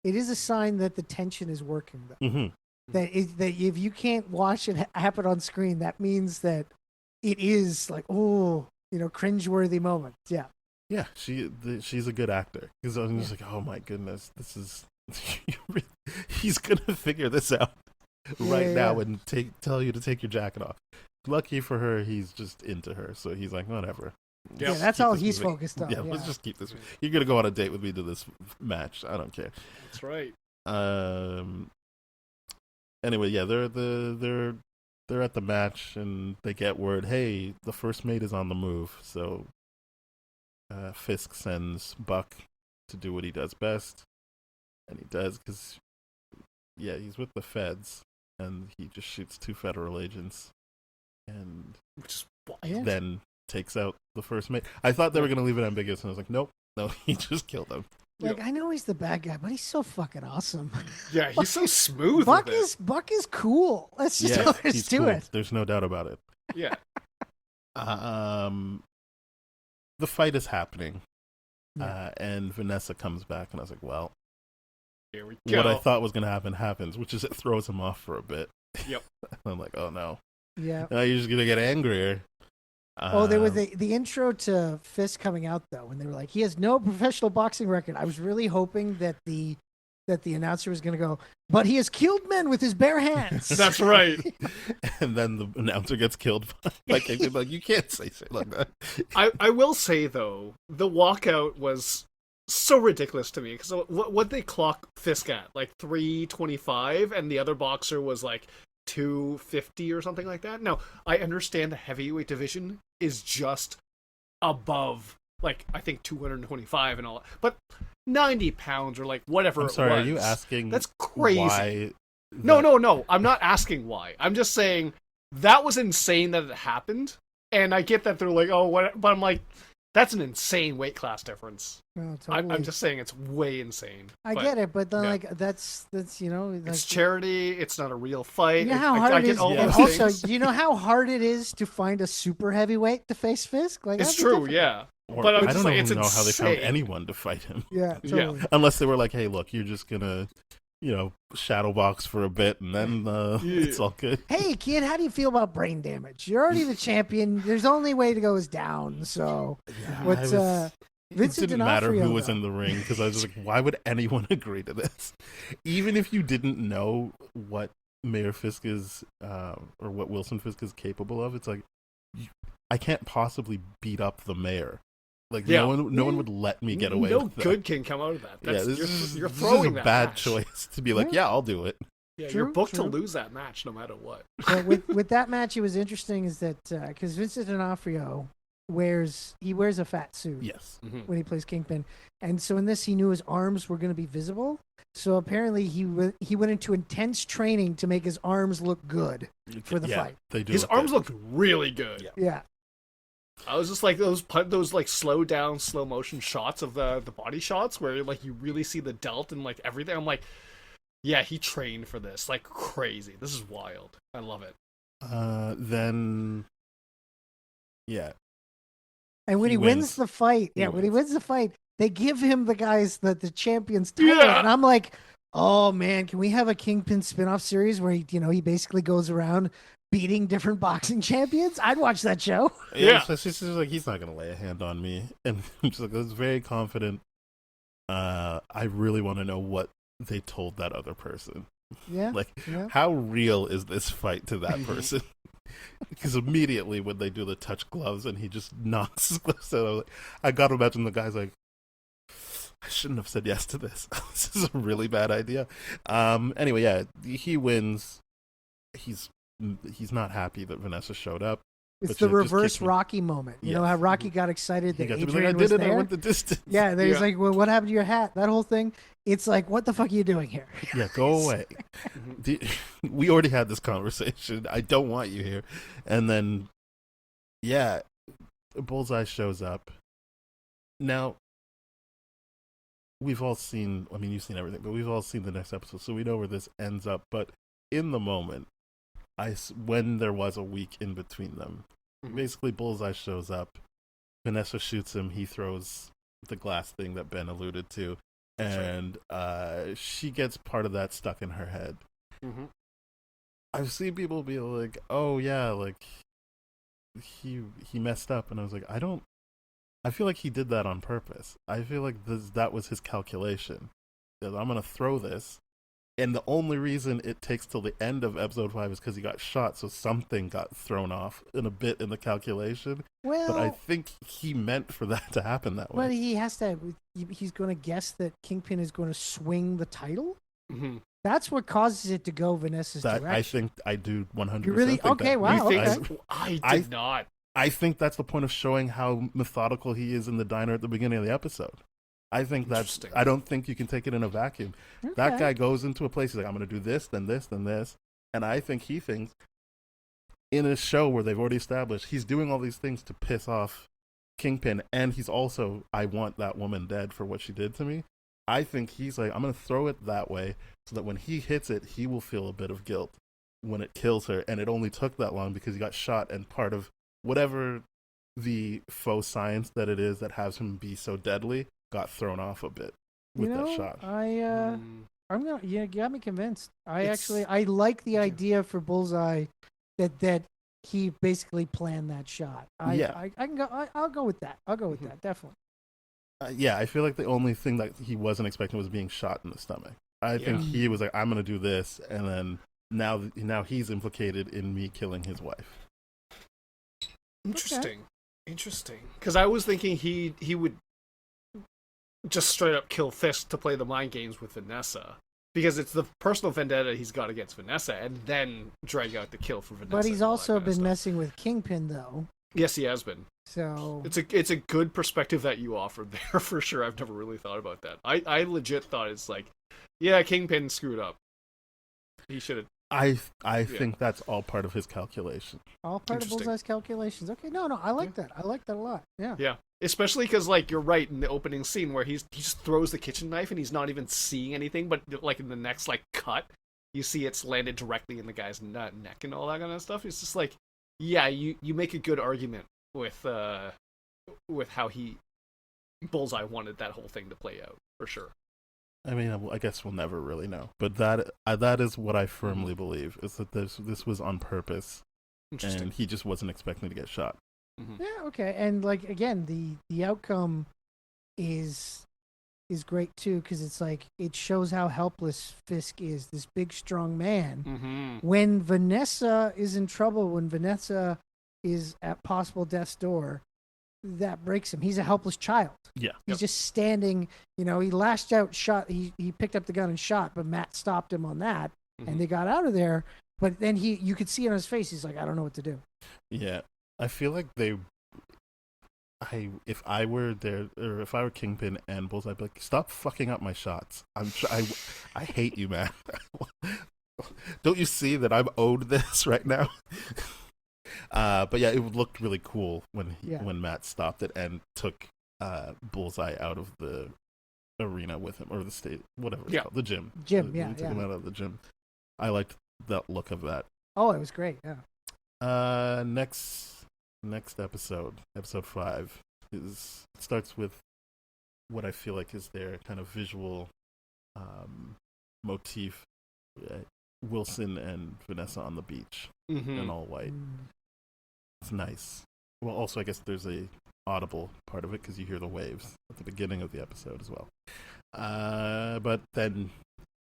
[SPEAKER 5] it is a sign that the tension is working though. That if you can't watch it happen on screen, that means that it is like, cringeworthy moments. Yeah.
[SPEAKER 3] Yeah, she's a good actor. Because I'm just like, oh my goodness, this is... he's going to figure this out now and tell you to take your jacket off. Lucky for her, he's just into her. So he's like, whatever.
[SPEAKER 5] Yeah, that's all he's focused on.
[SPEAKER 3] Yeah, let's just keep this. You're going to go on a date with me to this match. I don't care.
[SPEAKER 4] That's right.
[SPEAKER 3] Anyway, yeah, they're at the match, and they get word, hey, the first mate is on the move. So Fisk sends Buck to do what he does best, and he does, because he's with the feds, and he just shoots 2 federal agents, and then takes out the first mate. I thought they were going to leave it ambiguous, and I was like, nope, no, he just killed them.
[SPEAKER 5] Like, I know he's the bad guy, but he's so fucking awesome.
[SPEAKER 4] Yeah, he's so smooth.
[SPEAKER 5] Buck
[SPEAKER 4] with it.
[SPEAKER 5] is cool. Let's just
[SPEAKER 3] Yeah,
[SPEAKER 5] let's
[SPEAKER 3] he's
[SPEAKER 5] do
[SPEAKER 3] cool.
[SPEAKER 5] it.
[SPEAKER 3] There's no doubt about it.
[SPEAKER 4] Yeah.
[SPEAKER 3] The fight is happening,
[SPEAKER 5] Yeah.
[SPEAKER 3] and Vanessa comes back, and I was like, well,
[SPEAKER 4] Here we go.
[SPEAKER 3] what I thought was going to happen happens, which is it throws him off for a bit.
[SPEAKER 4] Yep.
[SPEAKER 3] I'm like, oh no.
[SPEAKER 5] Yeah.
[SPEAKER 3] Now you're just going to get angrier.
[SPEAKER 5] Oh, there was the intro to Fist coming out though, when they were like, he has no professional boxing record. I was really hoping that the announcer was going to go, but he has killed men with his bare hands.
[SPEAKER 4] That's right.
[SPEAKER 3] And then the announcer gets killed. Like you can't say shit like that.
[SPEAKER 4] I will say though, the walkout was so ridiculous to me because what they clock Fisk at, like 325, and the other boxer was like 250 or something like that. Now I understand the heavyweight division is just above, like, I think 225 and all that, but 90 pounds or like whatever.
[SPEAKER 3] I'm sorry,
[SPEAKER 4] it was,
[SPEAKER 3] are you asking?
[SPEAKER 4] That's crazy.
[SPEAKER 3] Why
[SPEAKER 4] No. I'm not asking why. I'm just saying that was insane that it happened, and I get that they're like, oh, what? But I'm like, that's an insane weight class difference.
[SPEAKER 5] No, totally.
[SPEAKER 4] I'm just saying it's way insane.
[SPEAKER 5] I get it, but then
[SPEAKER 4] yeah.
[SPEAKER 5] like that's you know, like,
[SPEAKER 4] It's charity. It's not a real fight.
[SPEAKER 5] you know how
[SPEAKER 4] I
[SPEAKER 5] hard it
[SPEAKER 4] get
[SPEAKER 5] is.
[SPEAKER 4] all
[SPEAKER 3] Yeah.
[SPEAKER 5] And
[SPEAKER 4] those
[SPEAKER 5] also,
[SPEAKER 4] things.
[SPEAKER 5] do you know how hard it is to find a super heavyweight to face Fisk? Like,
[SPEAKER 4] It's
[SPEAKER 5] that'd be
[SPEAKER 4] true,
[SPEAKER 5] difficult.
[SPEAKER 4] yeah.
[SPEAKER 3] Or,
[SPEAKER 4] But I'm
[SPEAKER 3] I
[SPEAKER 4] just
[SPEAKER 3] don't
[SPEAKER 4] like,
[SPEAKER 3] even
[SPEAKER 4] it's
[SPEAKER 3] know how they found
[SPEAKER 4] insane.
[SPEAKER 3] anyone to fight him.
[SPEAKER 5] Yeah,
[SPEAKER 4] Yeah.
[SPEAKER 5] totally.
[SPEAKER 3] Unless they were like, hey, look, you're just gonna, shadow box for a bit, and then it's all good.
[SPEAKER 5] Hey, kid, how do you feel about brain damage? You're already the champion. There's only way to go is down. So, what's
[SPEAKER 3] it
[SPEAKER 5] Vincent
[SPEAKER 3] didn't matter
[SPEAKER 5] D'Onofrio,
[SPEAKER 3] who was
[SPEAKER 5] though.
[SPEAKER 3] in the ring because I was just like, why would anyone agree to this? Even if you didn't know what Mayor Fisk is, or what Wilson Fisk is capable of, it's like, I can't possibly beat up the mayor. Like,
[SPEAKER 4] Yeah.
[SPEAKER 3] no one would let me get away
[SPEAKER 4] No
[SPEAKER 3] with that.
[SPEAKER 4] good can come out of that. That's, you're
[SPEAKER 3] this
[SPEAKER 4] throwing
[SPEAKER 3] is a
[SPEAKER 4] that
[SPEAKER 3] bad
[SPEAKER 4] match.
[SPEAKER 3] choice to be like, yeah, I'll do it.
[SPEAKER 4] Yeah,
[SPEAKER 5] True,
[SPEAKER 4] you're booked
[SPEAKER 5] true.
[SPEAKER 4] to lose that match no matter what.
[SPEAKER 5] But with that match, it was interesting is that because Vincent D'Onofrio wears a fat suit
[SPEAKER 3] Yes.
[SPEAKER 5] when he plays Kingpin, and so in this he knew his arms were going to be visible. So apparently he went into intense training to make his arms look good for the fight.
[SPEAKER 3] They do.
[SPEAKER 4] His
[SPEAKER 3] look
[SPEAKER 4] arms
[SPEAKER 3] good.
[SPEAKER 4] looked really good.
[SPEAKER 5] Yeah.
[SPEAKER 4] I was just like those like slow motion shots of the body shots where like you really see the delt and like everything. I'm like, yeah, he trained for this like crazy. This is wild. I love it.
[SPEAKER 3] Then, yeah.
[SPEAKER 5] And when
[SPEAKER 3] He
[SPEAKER 5] he wins
[SPEAKER 3] wins.
[SPEAKER 5] the fight,
[SPEAKER 3] He
[SPEAKER 5] when he
[SPEAKER 3] wins.
[SPEAKER 5] wins the fight, they give him the the champion's title,
[SPEAKER 4] Yeah.
[SPEAKER 5] and I'm like, oh man, can we have a Kingpin spin-off series where he basically goes around beating different boxing champions? I'd watch that show.
[SPEAKER 4] Yeah.
[SPEAKER 3] So she's just like, he's not gonna lay a hand on me, and I'm just like, I was very confident. I really want to know what they told that other person.
[SPEAKER 5] Yeah.
[SPEAKER 3] Like,
[SPEAKER 5] Yeah.
[SPEAKER 3] how real is this fight to that person? Because immediately when they do the touch gloves and he just knocks his gloves out, I gotta imagine the guy's like, I shouldn't have said yes to this. This is a really bad idea. Anyway, yeah, he wins. He's not happy that Vanessa showed up.
[SPEAKER 5] It's
[SPEAKER 3] but
[SPEAKER 5] the
[SPEAKER 3] you just
[SPEAKER 5] reverse
[SPEAKER 3] kick me.
[SPEAKER 5] Rocky moment. You know
[SPEAKER 3] Yes.
[SPEAKER 5] how Rocky got excited
[SPEAKER 3] He
[SPEAKER 5] that
[SPEAKER 3] got to be
[SPEAKER 5] Adrian
[SPEAKER 3] like, I
[SPEAKER 5] was
[SPEAKER 3] did it.
[SPEAKER 5] there?
[SPEAKER 3] I went the distance.
[SPEAKER 5] Yeah, then he's
[SPEAKER 4] Yeah.
[SPEAKER 5] like, well, what happened to your hat? That whole thing. It's like, what the fuck are you doing here?
[SPEAKER 3] Yeah, go away. We already had this conversation. I don't want you here. And then, yeah, Bullseye shows up. Now, we've all seen, I mean, you've seen everything, but we've all seen the next episode, so we know where this ends up. But in the moment, when there was a week in between them, basically Bullseye shows up, Vanessa shoots him, he throws the glass thing that Ben alluded to, and she gets part of that stuck in her head.
[SPEAKER 4] Mm-hmm.
[SPEAKER 3] I've seen people be like, oh yeah, like he messed up, and I was like, I feel like he did that on purpose. I feel like that was his calculation. That I'm gonna throw this, and the only reason it takes till the end of episode 5 is because he got shot, so something got thrown off in a bit in the calculation.
[SPEAKER 5] Well,
[SPEAKER 3] But I think he meant for that to happen that way.
[SPEAKER 5] but he has to. He's going to guess that Kingpin is going to swing the title.
[SPEAKER 4] Mm-hmm.
[SPEAKER 5] That's what causes it to go Vanessa's
[SPEAKER 3] That
[SPEAKER 5] direction.
[SPEAKER 3] I think I do 100%.
[SPEAKER 5] You really?
[SPEAKER 3] think
[SPEAKER 5] Okay,
[SPEAKER 3] that.
[SPEAKER 5] wow,
[SPEAKER 4] You
[SPEAKER 5] okay.
[SPEAKER 4] think I did not.
[SPEAKER 3] I think that's the point of showing how methodical he is in the diner at the beginning of the episode. I think that's.
[SPEAKER 4] Interesting.
[SPEAKER 3] I don't think you can take it in a vacuum. That
[SPEAKER 5] Okay.
[SPEAKER 3] guy goes into a place. He's like, I'm going to do this, then this, then this, and I think he thinks in a show where they've already established he's doing all these things to piss off Kingpin, and he's also, I want that woman dead for what she did to me. I think he's like, I'm going to throw it that way so that when he hits it, he will feel a bit of guilt when it kills her. And it only took that long because he got shot, and part of whatever the faux science that it is that has him be so deadly got thrown off a bit with that shot.
[SPEAKER 5] I'm gonna. You got me convinced. I
[SPEAKER 4] It's-
[SPEAKER 5] like the idea for Bullseye that he basically planned that shot. I can go. I'll go with that. I'll go with that. Definitely.
[SPEAKER 3] Yeah, I feel like the only thing that he wasn't expecting was being shot in the stomach. I think he was like, I'm going to do this, and then now he's implicated in me killing his wife.
[SPEAKER 4] Interesting. Interesting. Because I was thinking he would just straight up kill Fisk to play the mind games with Vanessa. Because it's the personal vendetta he's got against Vanessa, and then drag out the kill for Vanessa.
[SPEAKER 5] But he's
[SPEAKER 4] and all
[SPEAKER 5] also
[SPEAKER 4] that kind of
[SPEAKER 5] been
[SPEAKER 4] stuff.
[SPEAKER 5] messing with Kingpin, though.
[SPEAKER 4] Yes, he has been.
[SPEAKER 5] So
[SPEAKER 4] It's a good perspective that you offered there for sure. I've never really thought about that. I legit thought it's like, yeah, Kingpin screwed up. He should have.
[SPEAKER 3] I think that's all part of his calculation.
[SPEAKER 5] all part of
[SPEAKER 4] Interesting.
[SPEAKER 5] Bullseye's calculations. Okay, no, I like that. I like that a lot. Yeah.
[SPEAKER 4] Yeah, especially because like you're right in the opening scene where he just throws the kitchen knife and he's not even seeing anything, but like in the next like cut, you see it's landed directly in the guy's neck and all that kind of stuff. It's just like, yeah, you make a good argument with how he Bullseye wanted that whole thing to play out for sure.
[SPEAKER 3] I mean, I guess we'll never really know, but that is what I firmly believe, is that this was on purpose,
[SPEAKER 4] Interesting.
[SPEAKER 3] and he just wasn't expecting to get shot.
[SPEAKER 5] Yeah. Okay. And like again, the outcome is great too, because it's like it shows how helpless Fisk is, this big strong man.
[SPEAKER 4] Mm-hmm.
[SPEAKER 5] When Vanessa is in trouble, when Vanessa is at possible death's door, that breaks him. He's a helpless child.
[SPEAKER 3] Yeah.
[SPEAKER 5] He's just standing, he lashed out, shot, he picked up the gun and shot, but Matt stopped him on that, and they got out of there. But then you could see it on his face, he's like, I don't know what to do.
[SPEAKER 3] Yeah, I feel like if I were there, or if I were Kingpin and Bullseye, I'd be like, stop fucking up my shots. I hate you, man. Don't you see that I'm owed this right now? But yeah, it looked really cool when Matt stopped it and took Bullseye out of the arena with him, or the state, whatever it's called, the gym. He took him out of the gym. I liked that look of that.
[SPEAKER 5] Oh, it was great. Yeah.
[SPEAKER 3] Next episode 5 starts with what I feel like is their kind of visual motif. Wilson and Vanessa on the beach in all white. It's nice. Well, also I guess there's a audible part of it because you hear the waves at the beginning of the episode as well. But then,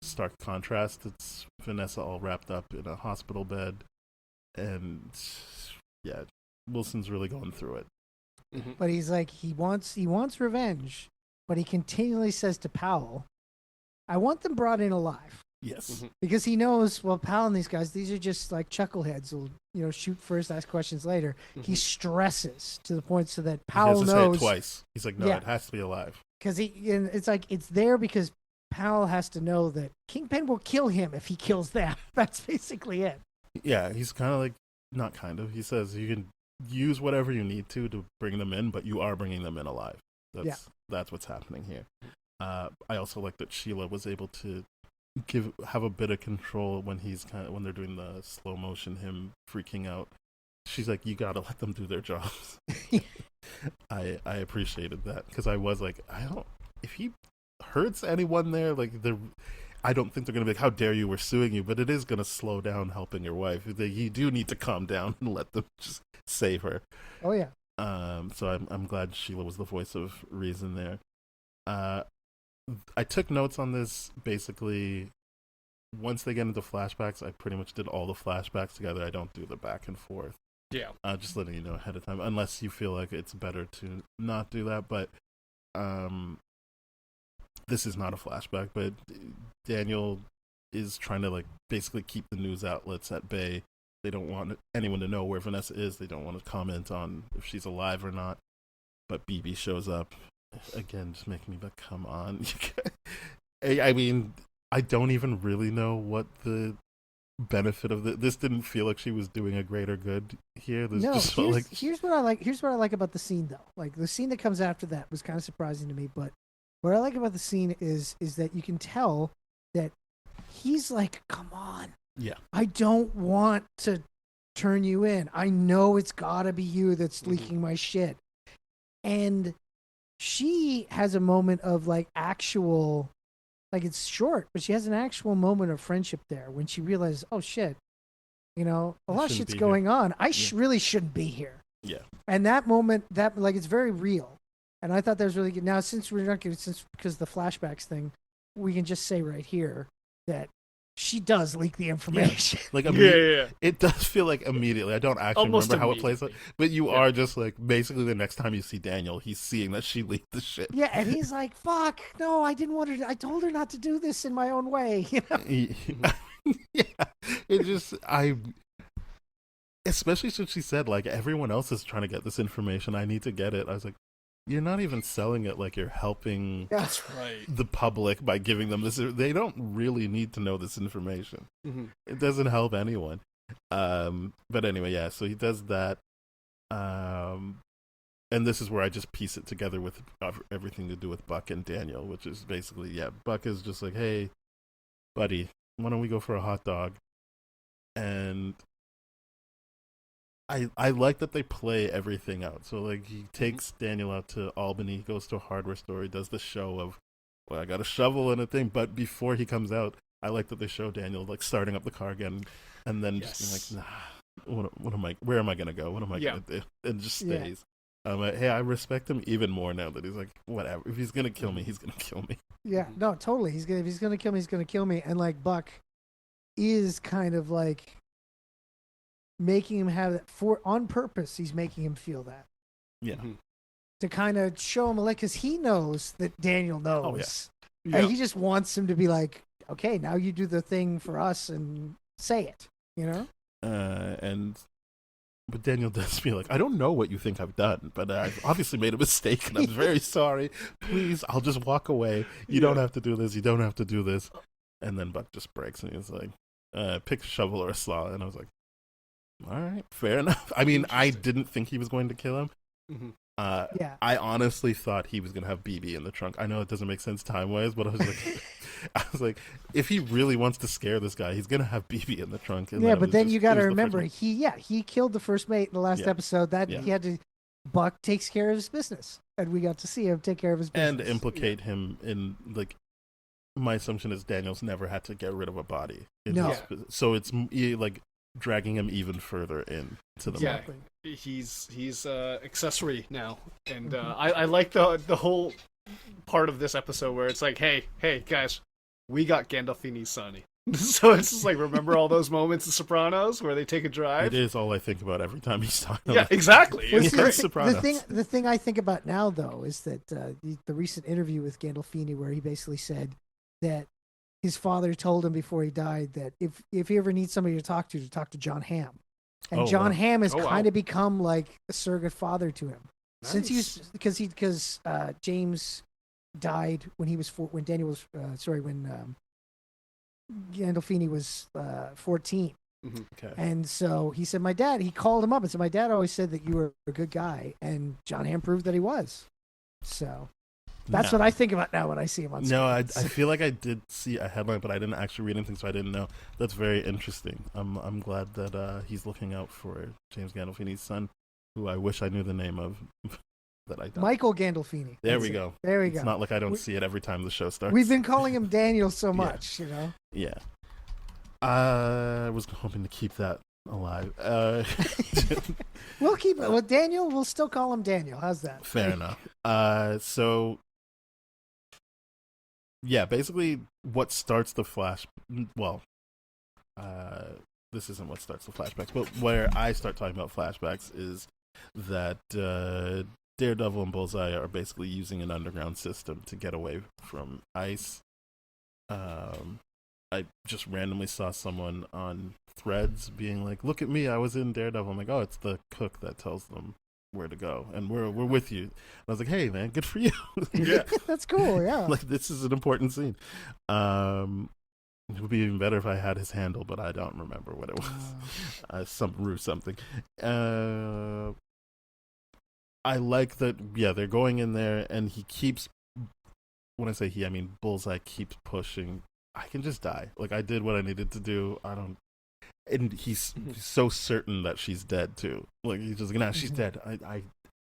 [SPEAKER 3] stark contrast, it's Vanessa all wrapped up in a hospital bed, and yeah, Wilson's really going through it.
[SPEAKER 5] But he's like, he wants revenge, but he continually says to Powell, I want them brought in alive.
[SPEAKER 3] Yes.
[SPEAKER 5] Because he knows, well, Powell and these guys, these are just like chuckleheads who'll, shoot first, ask questions later. He stresses to the point so that Powell
[SPEAKER 3] he has to
[SPEAKER 5] knows.
[SPEAKER 3] say it twice. He's like, no, it has to be alive.
[SPEAKER 5] Because it's like, it's there because Powell has to know that Kingpin will kill him if he kills them. That's basically it.
[SPEAKER 3] Yeah, he's kind of like, not kind of. He says you can use whatever you need to bring them in, but you are bringing them in alive. That's what's happening here. I also like that Sheila was able to have a bit of control when when they're doing the slow motion, him freaking out. She's like, you gotta let them do their jobs. I appreciated that, because I was like, if he hurts anyone there, like I don't think they're gonna be like, how dare you, we're suing you, but it is gonna slow down helping your wife. You do need to calm down and let them just save her.
[SPEAKER 5] Oh yeah.
[SPEAKER 3] So I'm glad Sheila was the voice of reason there. I took notes on this. Basically, once they get into flashbacks, I pretty much did all the flashbacks together. I don't do the back and forth.
[SPEAKER 4] Yeah.
[SPEAKER 3] Just letting you know ahead of time, unless you feel like it's better to not do that. But this is not a flashback, but Daniel is trying to basically keep the news outlets at bay. They don't want anyone to know where Vanessa is. They don't want to comment on if she's alive or not. But BB shows up again, just making me like, come on. I mean, I don't even really know what the benefit of this didn't feel like she was doing a greater good here.
[SPEAKER 5] Here's what I like. Here's what I like about the scene, though. Like the scene that comes after that was kind of surprising to me, but what I like about the scene is that you can tell that he's like, come on,
[SPEAKER 3] Yeah.
[SPEAKER 5] I don't want to turn you in. I know it's gotta be you that's leaking my shit. And she has a moment of like actual, like it's short, but she has an actual moment of friendship there when she realizes, oh shit, a lot of
[SPEAKER 3] shouldn't
[SPEAKER 5] shit's
[SPEAKER 3] be
[SPEAKER 5] going
[SPEAKER 3] here.
[SPEAKER 5] on. I really shouldn't be here.
[SPEAKER 3] Yeah.
[SPEAKER 5] And that moment, that like it's very real. And I thought that was really good. Now, since we're not because the flashbacks thing, we can just say right here that she does leak the information.
[SPEAKER 3] Like
[SPEAKER 4] Yeah.
[SPEAKER 3] it does feel like immediately. I don't actually
[SPEAKER 4] Almost
[SPEAKER 3] remember how it plays out,
[SPEAKER 4] immediately.
[SPEAKER 3] but you
[SPEAKER 4] Yeah.
[SPEAKER 3] are just like basically the next time you see Daniel, he's seeing that she leaked the shit.
[SPEAKER 5] Yeah, and he's like, "Fuck, no, I didn't want her. I told her not to do this in my own way."
[SPEAKER 3] Yeah, it just especially since she said like everyone else is trying to get this information. I need to get it. I was like, you're not even selling it like you're helping
[SPEAKER 4] That's right.
[SPEAKER 3] the public by giving them this. They don't really need to know this information. It doesn't help anyone. But anyway, yeah. So he does that. And this is where I just piece it together with everything to do with Buck and Daniel, which is basically, yeah, Buck is just like, hey, buddy, why don't we go for a hot dog? And I like that they play everything out. So, like, he takes Daniel out to Albany, goes to a hardware store, he does the show of, well, I got a shovel and a thing. But before he comes out, I like that they show Daniel, like, starting up the car again, and then just being like, nah, where am I going to go? What am I going to do? And just stays. Hey, I respect him even more now that he's like, whatever. If he's gonna kill me, he's gonna kill me.
[SPEAKER 5] Yeah, no, totally. If he's gonna kill me, he's gonna kill me. And like Buck is kind of like making him have that on purpose. He's making him feel that.
[SPEAKER 3] Yeah.
[SPEAKER 5] To kind of show him like, because he knows that Daniel knows.
[SPEAKER 3] Oh,
[SPEAKER 5] yeah. And he just wants him to be like, okay, now you do the thing for us and say it.
[SPEAKER 3] But Daniel does feel like, I don't know what you think I've done, but I've obviously made a mistake, and I'm very sorry. Please, I'll just walk away. You don't have to do this. You don't have to do this. And then Buck just breaks, and he's like, pick a shovel or a saw. And I was like, all right, fair enough. I mean, I didn't think he was going to kill him. I honestly thought he was going to have BB in the trunk. I know it doesn't make sense time-wise, but I was like, if he really wants to scare this guy, he's going to have BB in the trunk. And
[SPEAKER 5] but then you got to remember, he killed the first mate in the last episode. He had to, Buck takes care of his business, and we got to see him take care of his business.
[SPEAKER 3] And implicate him in, like, my assumption is Daniel's never had to get rid of a body. So it's, like, dragging him even further in to the
[SPEAKER 4] market. He's accessory now, and I like the whole part of this episode where it's like, hey guys, we got Gandolfini's son. So it's just like, remember all those moments in Sopranos where they take a drive?
[SPEAKER 3] It is all I think about every time he's talking.
[SPEAKER 4] Yeah, exactly. It's great.
[SPEAKER 5] The thing I think about now though is that the recent interview with Gandolfini where he basically said that his father told him before he died that if he ever needs somebody to talk to John Hamm. And John Hamm has kind of become like a surrogate father to him. Nice. Since he's because James died when he was when Daniel was when Gandolfini was 14.
[SPEAKER 3] Okay.
[SPEAKER 5] And so he said, he called him up and said, my dad always said that you were a good guy, and John Hamm proved that he was. So that's what I think about now when I see him on screen.
[SPEAKER 3] No, I feel like I did see a headline, but I didn't actually read anything, so I didn't know. That's very interesting. I'm glad that he's looking out for James Gandolfini's son, who I wish I knew the name of, that I don't.
[SPEAKER 5] Michael Gandolfini.
[SPEAKER 3] There we go.
[SPEAKER 5] It's
[SPEAKER 3] not like I don't see it every time the show starts.
[SPEAKER 5] We've been calling him Daniel so much,
[SPEAKER 3] Yeah. I was hoping to keep that alive.
[SPEAKER 5] We'll keep it. Well, Daniel, we'll still call him Daniel. How's that?
[SPEAKER 3] Fair enough. So... yeah, basically what starts the this isn't what starts the flashbacks, but where I start talking about flashbacks is that Daredevil and Bullseye are basically using an underground system to get away from ICE. I just randomly saw someone on Threads being like, look at me, I was in Daredevil. I'm like, oh, it's the cook that tells them where to go, and we're with you. And I was like, hey man, good for you.
[SPEAKER 4] Yeah.
[SPEAKER 5] That's cool. Yeah,
[SPEAKER 3] like this is an important scene. It would be even better if I had his handle, but I don't remember what it was. Something. I like that. Yeah, they're going in there, and he keeps when I say he, I mean Bullseye keeps pushing. I can just die. Like, I did what I needed to do. I don't. And he's so certain that she's dead too. Like, he's just like, nah, she's dead.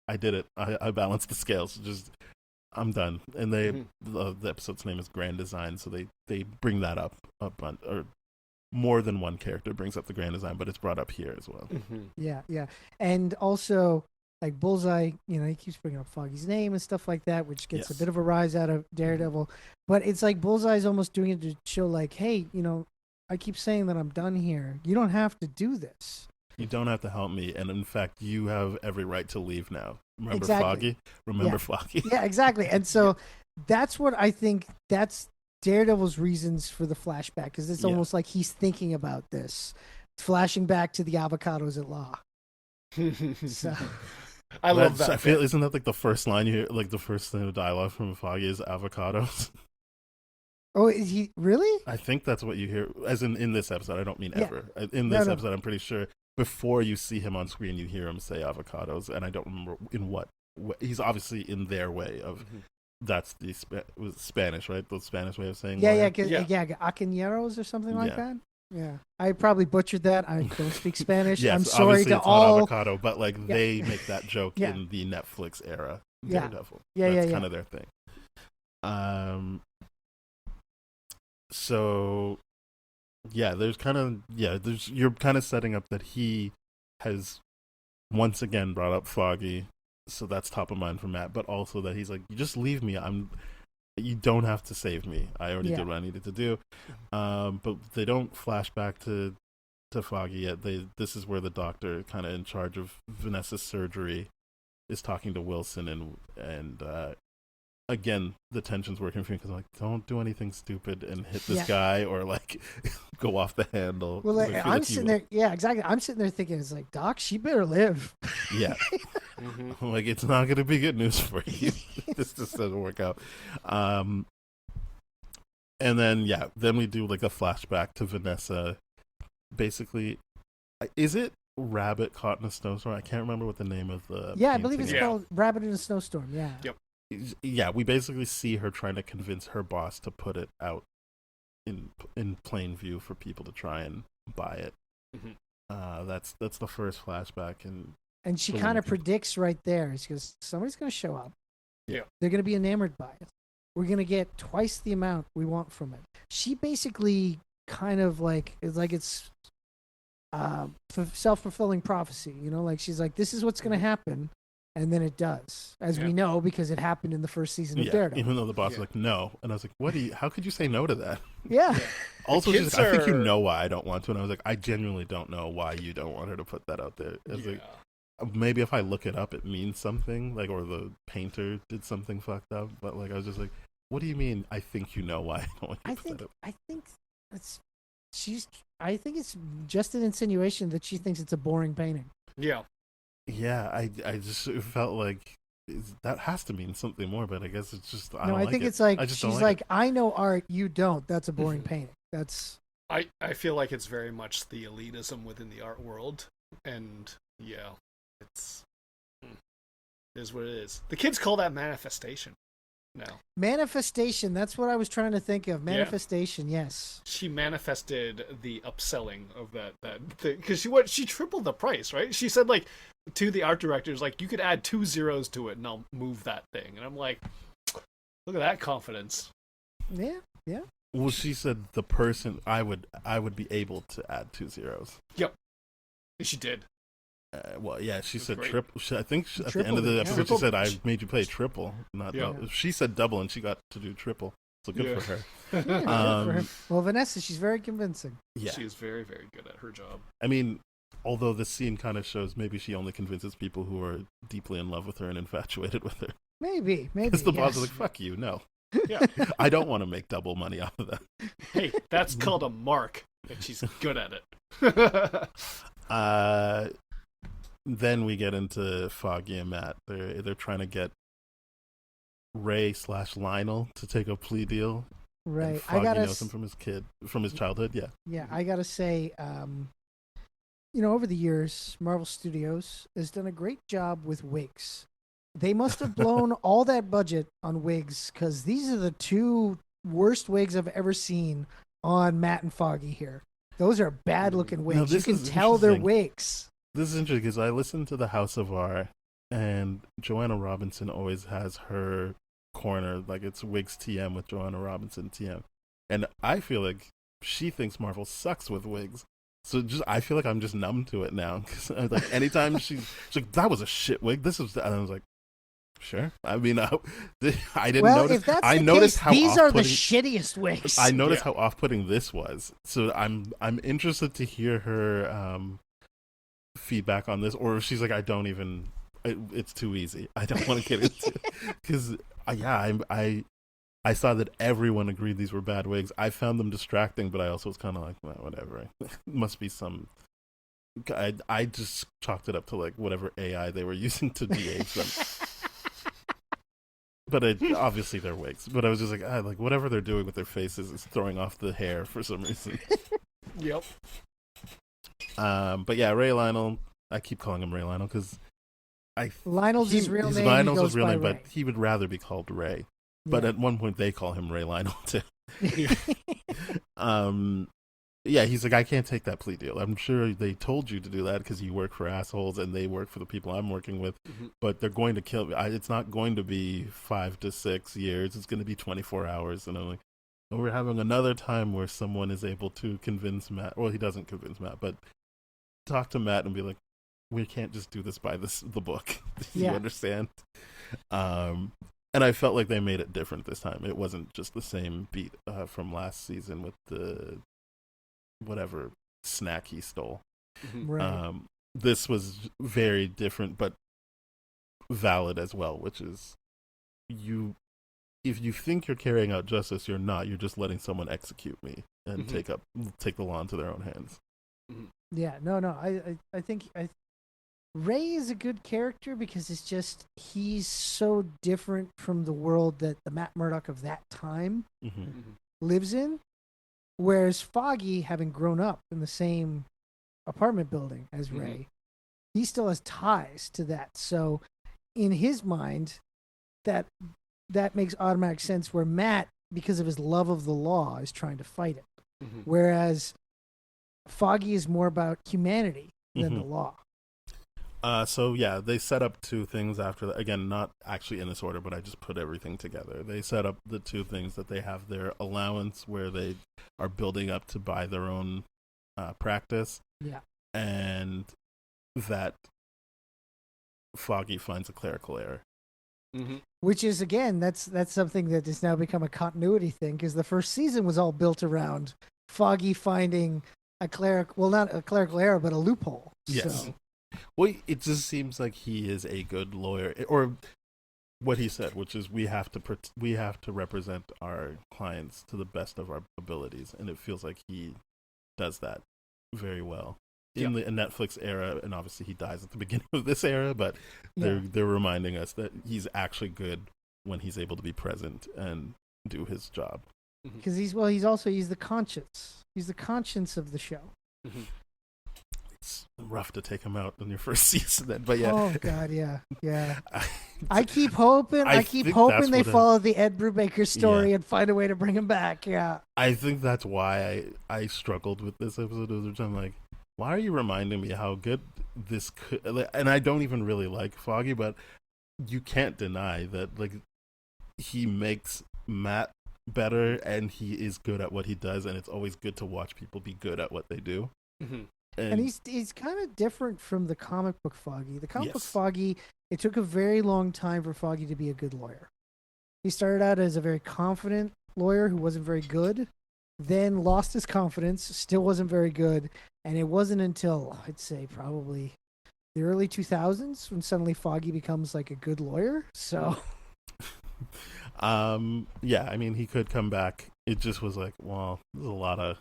[SPEAKER 3] I did it. I balanced the scales. Just, I'm done. And the episode's name is Grand Design, so they bring that up on, or more than one character brings up the Grand Design, but it's brought up here as well.
[SPEAKER 5] Yeah. And also, like, Bullseye, he keeps bringing up Foggy's name and stuff like that, which gets a bit of a rise out of Daredevil. But it's like Bullseye's almost doing it to show, like, hey, I keep saying that I'm done here. You don't have to do this.
[SPEAKER 3] You don't have to help me, and in fact, you have every right to leave now. Remember
[SPEAKER 5] Exactly.
[SPEAKER 3] Foggy? Remember Foggy?
[SPEAKER 5] Yeah, exactly. And so that's what I think, that's Daredevil's reasons for the flashback, because it's almost like he's thinking about this, flashing back to the avocados at law. So.
[SPEAKER 4] I love that.
[SPEAKER 3] I feel, isn't that like the first line you hear, like the first thing of dialogue from Foggy is avocados?
[SPEAKER 5] Oh, is he really?
[SPEAKER 3] I think that's what you hear, as in this episode. I don't mean ever. In this episode, I'm pretty sure before you see him on screen, you hear him say avocados, and I don't remember in what way. He's obviously in their way of. That's the Spanish, right? The Spanish way of saying
[SPEAKER 5] Acañeros or something like that. Yeah, I probably butchered that. I don't speak Spanish.
[SPEAKER 3] Yes,
[SPEAKER 5] I'm sorry to
[SPEAKER 3] it's
[SPEAKER 5] all.
[SPEAKER 3] Not avocado, but like they make that joke in the Netflix era. Daredevil. That's kind of their thing. So, there's you're kind of setting up that he has once again brought up Foggy, so that's top of mind for Matt. But also that he's like, you just leave me. You don't have to save me. I already did what I needed to do. But they don't flash back to Foggy yet. This is where the doctor, kind of in charge of Vanessa's surgery, is talking to Wilson, and again, the tension's working for me because I'm like, don't do anything stupid and hit this guy or like go off the handle.
[SPEAKER 5] Well, I'm sitting there. Yeah, exactly. I'm sitting there thinking, it's like, Doc, she better live.
[SPEAKER 3] Yeah. Like, it's not going to be good news for you. This just doesn't work out. And then, then we do like a flashback to Vanessa. Basically, is it Rabbit Caught in a Snowstorm? I can't remember what the name of the
[SPEAKER 5] I believe it's called Rabbit in a Snowstorm. Yeah.
[SPEAKER 4] Yep.
[SPEAKER 3] Yeah, we basically see her trying to convince her boss to put it out in plain view for people to try and buy it. That's the first flashback, and
[SPEAKER 5] she kind of predicts right there. She goes, somebody's going to show up.
[SPEAKER 4] Yeah,
[SPEAKER 5] they're going to be enamored by it. We're going to get twice the amount we want from it. She basically kind of like it's self-fulfilling prophecy. Like she's like, this is what's going to happen. And then it does, as we know, because it happened in the first season of Daredevil.
[SPEAKER 3] Even though the boss was like, no. And I was like, how could you say no to that?
[SPEAKER 5] Yeah.
[SPEAKER 3] Also, she's like, I think you know why I don't want to. And I was like, I genuinely don't know why you don't want her to put that out there. I was like, maybe if I look it up, it means something, like, or the painter did something fucked up. But like, I was just like, what do you mean? I think you know why I don't want you to put that up?
[SPEAKER 5] I think it's just an insinuation that she thinks it's a boring painting.
[SPEAKER 4] Yeah.
[SPEAKER 3] Yeah, I just felt like that has to mean something more, but I guess it's just
[SPEAKER 5] I think it's like she's like, I know art, you don't. That's a boring painting. That's
[SPEAKER 4] I feel like it's very much the elitism within the art world, and it is what it is. The kids call that manifestation now.
[SPEAKER 5] Manifestation. That's what I was trying to think of. Manifestation. Yes.
[SPEAKER 4] She manifested the upselling of that thing because she tripled the price, right? She said like to the art directors, like, you could add 2 zeros to it and I'll move that thing. And I'm like, look at that confidence.
[SPEAKER 5] Yeah.
[SPEAKER 3] Well, she said the person I would be able to add 2 zeros.
[SPEAKER 4] Yep. And she did.
[SPEAKER 3] She said triple. I think at the end of the episode, she said, I made you play triple, not double. She said double, and she got to do triple. So good for her.
[SPEAKER 5] Good for her. Well, Vanessa, she's very convincing.
[SPEAKER 3] Yeah.
[SPEAKER 4] She is very, very good at her job.
[SPEAKER 3] I mean, although this scene kind of shows maybe she only convinces people who are deeply in love with her and infatuated with her.
[SPEAKER 5] Maybe.
[SPEAKER 3] Because the boss is like, fuck you, no.
[SPEAKER 4] Yeah.
[SPEAKER 3] I don't want to make double money off of that.
[SPEAKER 4] Hey, that's called a mark, and she's good at
[SPEAKER 3] it. Then we get into Foggy and Matt. They're trying to get Ray/Lionel to take a plea deal.
[SPEAKER 5] Right.
[SPEAKER 3] And Foggy knows him from his childhood. Yeah.
[SPEAKER 5] Yeah, I gotta say, over the years, Marvel Studios has done a great job with wigs. They must have blown all that budget on wigs because these are the two worst wigs I've ever seen on Matt and Foggy here. Those are bad looking wigs. You can tell they're wigs.
[SPEAKER 3] This is interesting because I listened to the House of R, and Joanna Robinson always has her corner, like it's Wigs TM with Joanna Robinson TM. And I feel like she thinks Marvel sucks with wigs. So I feel like I'm just numb to it now. Because like anytime she's like, that was a shit wig. This was, and I was like, sure. I mean, I didn't notice.
[SPEAKER 5] If that's
[SPEAKER 3] I
[SPEAKER 5] the
[SPEAKER 3] noticed
[SPEAKER 5] case,
[SPEAKER 3] how
[SPEAKER 5] these are the
[SPEAKER 3] off-putting-
[SPEAKER 5] shittiest wigs.
[SPEAKER 3] I noticed how off-putting this was. So I'm interested to hear her feedback on this, or if she's like, I don't even. It's too easy. I don't want to get into it because I saw that everyone agreed these were bad wigs. I found them distracting, but I also was kind of like, well, whatever. Must be some. I just chalked it up to like whatever AI they were using to de-age them. But obviously they're wigs. But I was just like whatever they're doing with their faces is throwing off the hair for some reason.
[SPEAKER 4] Yep.
[SPEAKER 3] But yeah, Ray Lionel. I keep calling him Ray Lionel because
[SPEAKER 5] Lionel's his real name.
[SPEAKER 3] Lionel's his real
[SPEAKER 5] by
[SPEAKER 3] name,
[SPEAKER 5] Ray.
[SPEAKER 3] but he would rather be called Ray. But at one point they call him Ray Lionel too. Yeah, he's like, I can't take that plea deal. I'm sure they told you to do that because you work for assholes and they work for the people I'm working with. Mm-hmm. But they're going to kill me. It's not going to be 5 to 6 years. It's going to be 24 hours. And I'm like, oh, we're having another time where someone is able to convince Matt. Well, he doesn't convince Matt, but talk to Matt and be like, we can't just do this by the book. You understand? And I felt like they made it different this time. It wasn't just the same beat from last season with the whatever snack he stole.
[SPEAKER 5] Right.
[SPEAKER 3] This was very different, but valid as well, which is if you think you're carrying out justice, you're not. You're just letting someone execute me and take the law into their own hands.
[SPEAKER 5] Yeah, no. I think Ray is a good character because it's just he's so different from the world that the Matt Murdock of that time lives in. Whereas Foggy, having grown up in the same apartment building as Ray, he still has ties to that. So in his mind, that makes automatic sense where Matt, because of his love of the law, is trying to fight it. Whereas Foggy is more about humanity than the law.
[SPEAKER 3] So yeah, they set up two things after that. Again, not actually in this order, but I just put everything together. They set up the two things that they have their allowance where they are building up to buy their own practice. Yeah. And that Foggy finds a clerical error.
[SPEAKER 5] Which is, again, that's something that has now become a continuity thing because the first season was all built around Foggy finding not a clerical error, but a loophole.
[SPEAKER 3] Yes.
[SPEAKER 5] So.
[SPEAKER 3] Well, it just seems like he is a good lawyer, or what he said, which is we have to represent our clients to the best of our abilities, and it feels like he does that very well in the Netflix era. And obviously, he dies at the beginning of this era, but they're reminding us that he's actually good when he's able to be present and do his job.
[SPEAKER 5] Because he's the conscience. He's the conscience of the show.
[SPEAKER 3] It's rough to take him out in your first season, then, but yeah.
[SPEAKER 5] Oh God, yeah. I keep hoping. I keep hoping they follow the Ed Brubaker story and find a way to bring him back. Yeah.
[SPEAKER 3] I think that's why I struggled with this episode. I'm like, why are you reminding me how good this could? And I don't even really like Foggy, but you can't deny that like he makes Matt better, and he is good at what he does, and it's always good to watch people be good at what they do.
[SPEAKER 5] And he's kind of different from the comic book Foggy. The comic book Foggy, it took a very long time for Foggy to be a good lawyer. He started out as a very confident lawyer who wasn't very good, then lost his confidence, still wasn't very good, and it wasn't until, I'd say, probably the early 2000s when suddenly Foggy becomes like a good lawyer. So...
[SPEAKER 3] yeah, I mean, he could come back. It just was like, well, there's a lot of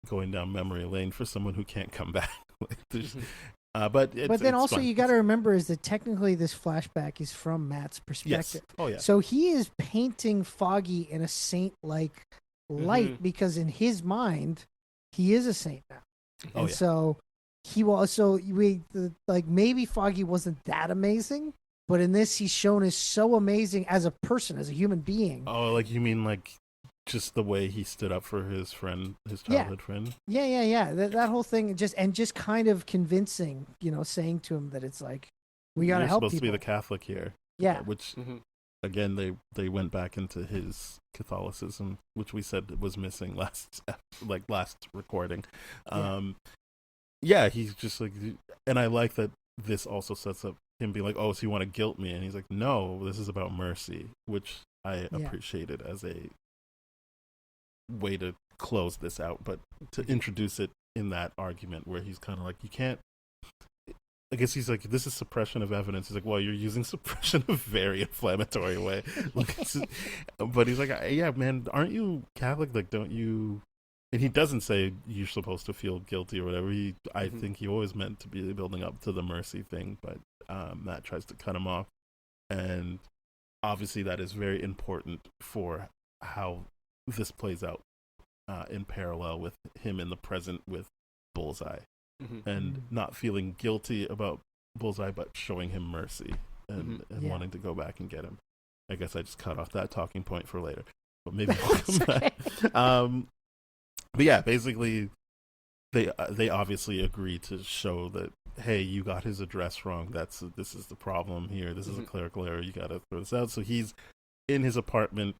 [SPEAKER 3] going down memory lane for someone who can't come back. But
[SPEAKER 5] then also
[SPEAKER 3] fun.
[SPEAKER 5] You got to remember is that technically this flashback is from Matt's perspective.
[SPEAKER 3] Yes. Oh yeah.
[SPEAKER 5] So he is painting Foggy in a saint-like light because in his mind he is a saint now. So he was maybe Foggy wasn't that amazing, but in this he's shown as so amazing as a person, as a human being.
[SPEAKER 3] Oh, like you mean like just the way he stood up for his friend, his childhood friend?
[SPEAKER 5] Yeah. That whole thing, just kind of convincing, saying to him that it's like, we got to help
[SPEAKER 3] supposed
[SPEAKER 5] people.
[SPEAKER 3] to be the Catholic here.
[SPEAKER 5] Yeah.
[SPEAKER 3] Which, again, they went back into his Catholicism, which we said was missing last recording. He's just like, and I like that this also sets up him being like, oh, so you want to guilt me? And he's like, no, this is about mercy, which I appreciated as a way to close this out, but to introduce it in that argument where he's kind of like, you can't, I guess he's like, this is suppression of evidence. He's like, well, you're using suppression in a very inflammatory way. But he's like, yeah, man, aren't you Catholic? Like, don't you? And he doesn't say you're supposed to feel guilty or whatever. I think he always meant to be building up to the mercy thing, but Matt tries to cut him off. And obviously that is very important for how this plays out in parallel with him in the present with Bullseye. And not feeling guilty about Bullseye, but showing him mercy and wanting to go back and get him. I guess I just cut off that talking point for later, but maybe we'll come back. But yeah, basically, they obviously agree to show that, hey, you got his address wrong. This is the problem here. This is a clerical error. You got to throw this out. So he's in his apartment,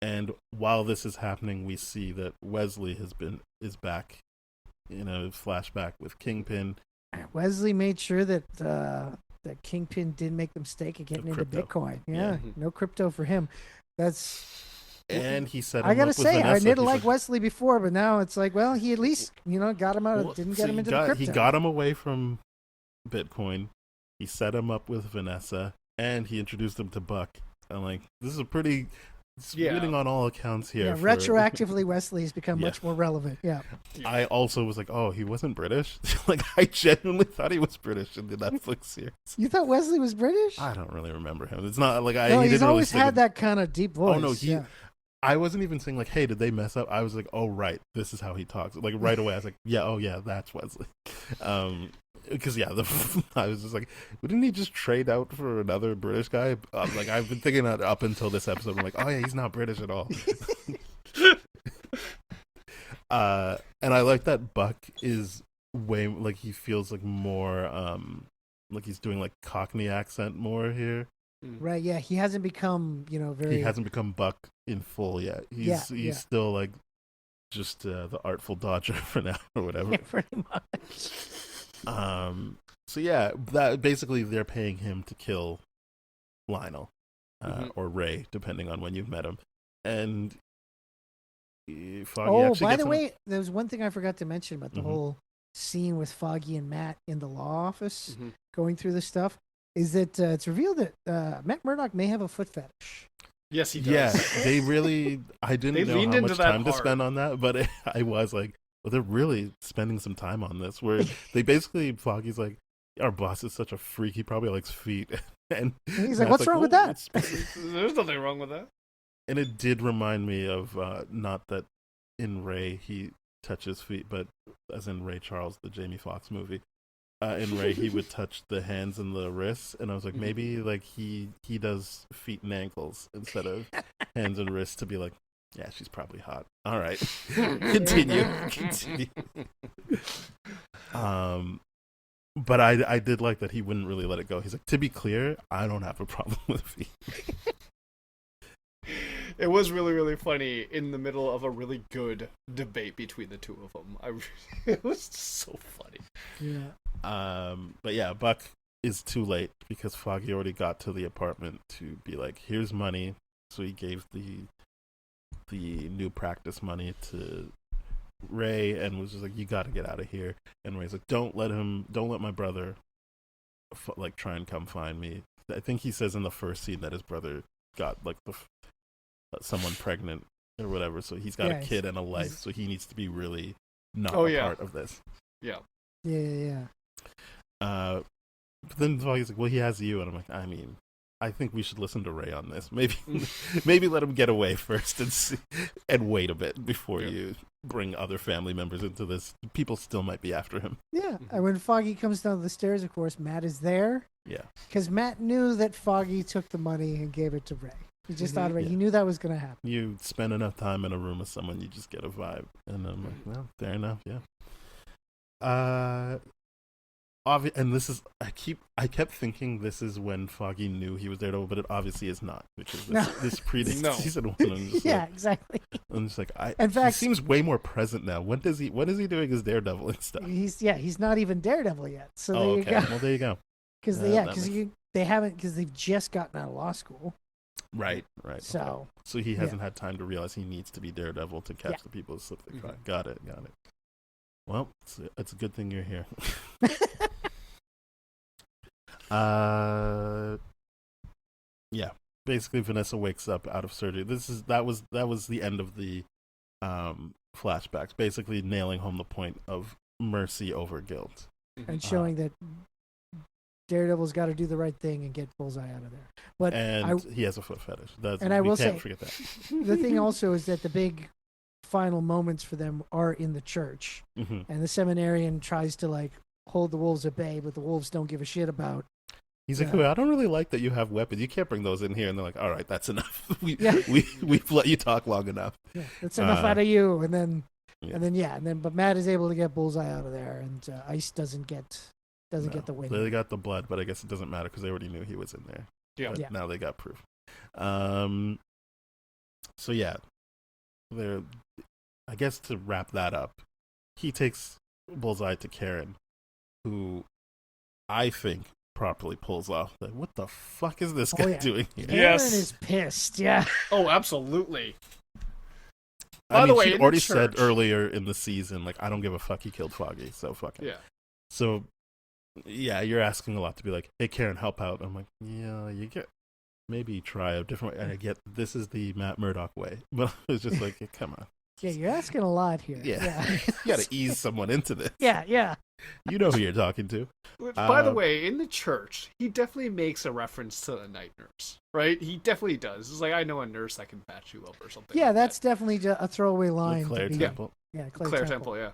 [SPEAKER 3] and while this is happening, we see that Wesley is back in a flashback with Kingpin. Wesley
[SPEAKER 5] made sure that that Kingpin didn't make the mistake of getting into Bitcoin. Yeah, no crypto for him.
[SPEAKER 3] And he said,
[SPEAKER 5] I gotta say, I didn't like Wesley before, but now it's like, well, he at least got him out. Didn't get him into the crypto.
[SPEAKER 3] He got him away from Bitcoin. He set him up with Vanessa, and he introduced him to Buck. I'm like, this is a pretty. It's winning on all accounts here.
[SPEAKER 5] Yeah, retroactively, Wesley has become much more relevant. Yeah.
[SPEAKER 3] I also was like, oh, he wasn't British? Like, I genuinely thought he was British in the Netflix series.
[SPEAKER 5] You thought Wesley was British?
[SPEAKER 3] I don't really remember him. It's not like
[SPEAKER 5] he's always had that kind of deep voice.
[SPEAKER 3] Oh, no, I wasn't even saying, like, hey, did they mess up? I was like, oh, right, this is how he talks. Like, right away, I was like, yeah, that's Wesley. Because, I was just like, wouldn't he just trade out for another British guy? Like, I've been thinking that up until this episode. I'm like, oh, yeah, he's not British at all. And I like that Buck is way, like, he feels like more, like he's doing, like, Cockney accent more here.
[SPEAKER 5] Right, yeah, he hasn't become, very...
[SPEAKER 3] He hasn't become Buck in full yet. He's still, like, just the Artful Dodger for now, or whatever.
[SPEAKER 5] Yeah, pretty much.
[SPEAKER 3] So yeah, that basically they're paying him to kill Lionel or Ray, depending on when you've met him. And Foggy
[SPEAKER 5] by the way, there was one thing I forgot to mention about the whole scene with Foggy and Matt in the law office going through this stuff. Is that it's revealed that Matt Murdock may have a foot fetish.
[SPEAKER 4] Yes, he does.
[SPEAKER 3] Yeah, they really. I didn't know how much time to spend on that, but I was like, well, they're really spending some time on this. Where they basically, Foggy's like, our boss is such a freak. He probably likes feet, and
[SPEAKER 5] he's like, what's wrong with that?
[SPEAKER 4] There's nothing wrong with that.
[SPEAKER 3] And it did remind me of not that in Ray he touches feet, but as in Ray Charles, the Jamie Foxx movie. In Ray, he would touch the hands and the wrists, and I was like, maybe like he does feet and ankles instead of hands and wrists to be like, yeah, she's probably hot. All right, continue. But I did like that he wouldn't really let it go. He's like, to be clear, I don't have a problem with feet.
[SPEAKER 4] It was really, really funny in the middle of a really good debate between the two of them. It was so funny.
[SPEAKER 5] Yeah.
[SPEAKER 3] But yeah, Buck is too late because Foggy already got to the apartment to be like, here's money. So he gave the new practice money to Ray and was just like, you got to get out of here. And Ray's like, don't let my brother like try and come find me. I think he says in the first scene that his brother got like someone pregnant or whatever, so he's got a kid and a life, so he needs to be really not part of this.
[SPEAKER 4] Yeah.
[SPEAKER 3] But then Foggy's like, well, he has you, and I'm like, I mean, I think we should listen to Ray on this. Maybe let him get away first and wait a bit before you bring other family members into this. People still might be after him.
[SPEAKER 5] Yeah, and when Foggy comes down the stairs, of course, Matt is there.
[SPEAKER 3] Yeah.
[SPEAKER 5] Because Matt knew that Foggy took the money and gave it to Ray. He just thought about it.
[SPEAKER 3] Yeah.
[SPEAKER 5] He knew that was going to happen.
[SPEAKER 3] You spend enough time in a room with someone, you just get a vibe. And I'm like, well, fair enough, yeah. And this is, I kept thinking this is when Foggy knew he was Daredevil, but it obviously is not, which is this predates season 1. I'm just
[SPEAKER 5] exactly.
[SPEAKER 3] I'm just like,
[SPEAKER 5] in fact,
[SPEAKER 3] he seems way more present now. What is he doing as Daredevil and stuff?
[SPEAKER 5] He's not even Daredevil yet. So there you go.
[SPEAKER 3] Well, there you go.
[SPEAKER 5] Because because they've just gotten out of law school.
[SPEAKER 3] Right.
[SPEAKER 5] So
[SPEAKER 3] he hasn't had time to realize he needs to be Daredevil to catch the people who slip the crime. Got it. Well, it's a good thing you're here. Yeah. Basically, Vanessa wakes up out of surgery. That was the end of the flashbacks. Basically, nailing home the point of mercy over guilt,
[SPEAKER 5] and showing that Daredevil's got to do the right thing and get Bullseye out of there. But
[SPEAKER 3] he has a foot fetish.
[SPEAKER 5] I will
[SPEAKER 3] can't
[SPEAKER 5] say,
[SPEAKER 3] forget that.
[SPEAKER 5] The thing also is that the big final moments for them are in the church, and the seminarian tries to hold the wolves at bay, but the wolves don't give a shit about.
[SPEAKER 3] He's like, I don't really like that you have weapons. You can't bring those in here. And they're like, all right, that's enough. We've let you talk long enough.
[SPEAKER 5] Yeah, that's enough out of you. But Matt is able to get Bullseye out of there, and Ice doesn't get the win.
[SPEAKER 3] They got the blood, but I guess it doesn't matter because they already knew he was in there.
[SPEAKER 4] Yeah.
[SPEAKER 3] But now they got proof. So yeah, I guess to wrap that up, he takes Bullseye to Karen, who I think properly pulls off. Like, what the fuck is this guy doing here?
[SPEAKER 5] Karen is pissed. Yeah.
[SPEAKER 4] Oh, absolutely.
[SPEAKER 3] By the way, she already said earlier in the season, I don't give a fuck. He killed Foggy, so fuck him.
[SPEAKER 4] Yeah.
[SPEAKER 3] So, yeah, you're asking a lot to be like, hey, Karen, help out. I'm like, yeah, maybe try a different way. And I get this is the Matt Murdock way, but it's just like, come on.
[SPEAKER 5] Yeah, you're asking a lot here.
[SPEAKER 3] Yeah. You got to ease someone into this.
[SPEAKER 5] Yeah.
[SPEAKER 3] You know who you're talking to.
[SPEAKER 4] By the way, in the church, he definitely makes a reference to the night nurse, right? He definitely does. It's like, I know a nurse that can patch you up or something.
[SPEAKER 5] Yeah, that's definitely a throwaway line.
[SPEAKER 3] Claire Temple.
[SPEAKER 5] Yeah,
[SPEAKER 4] Claire Temple, yeah.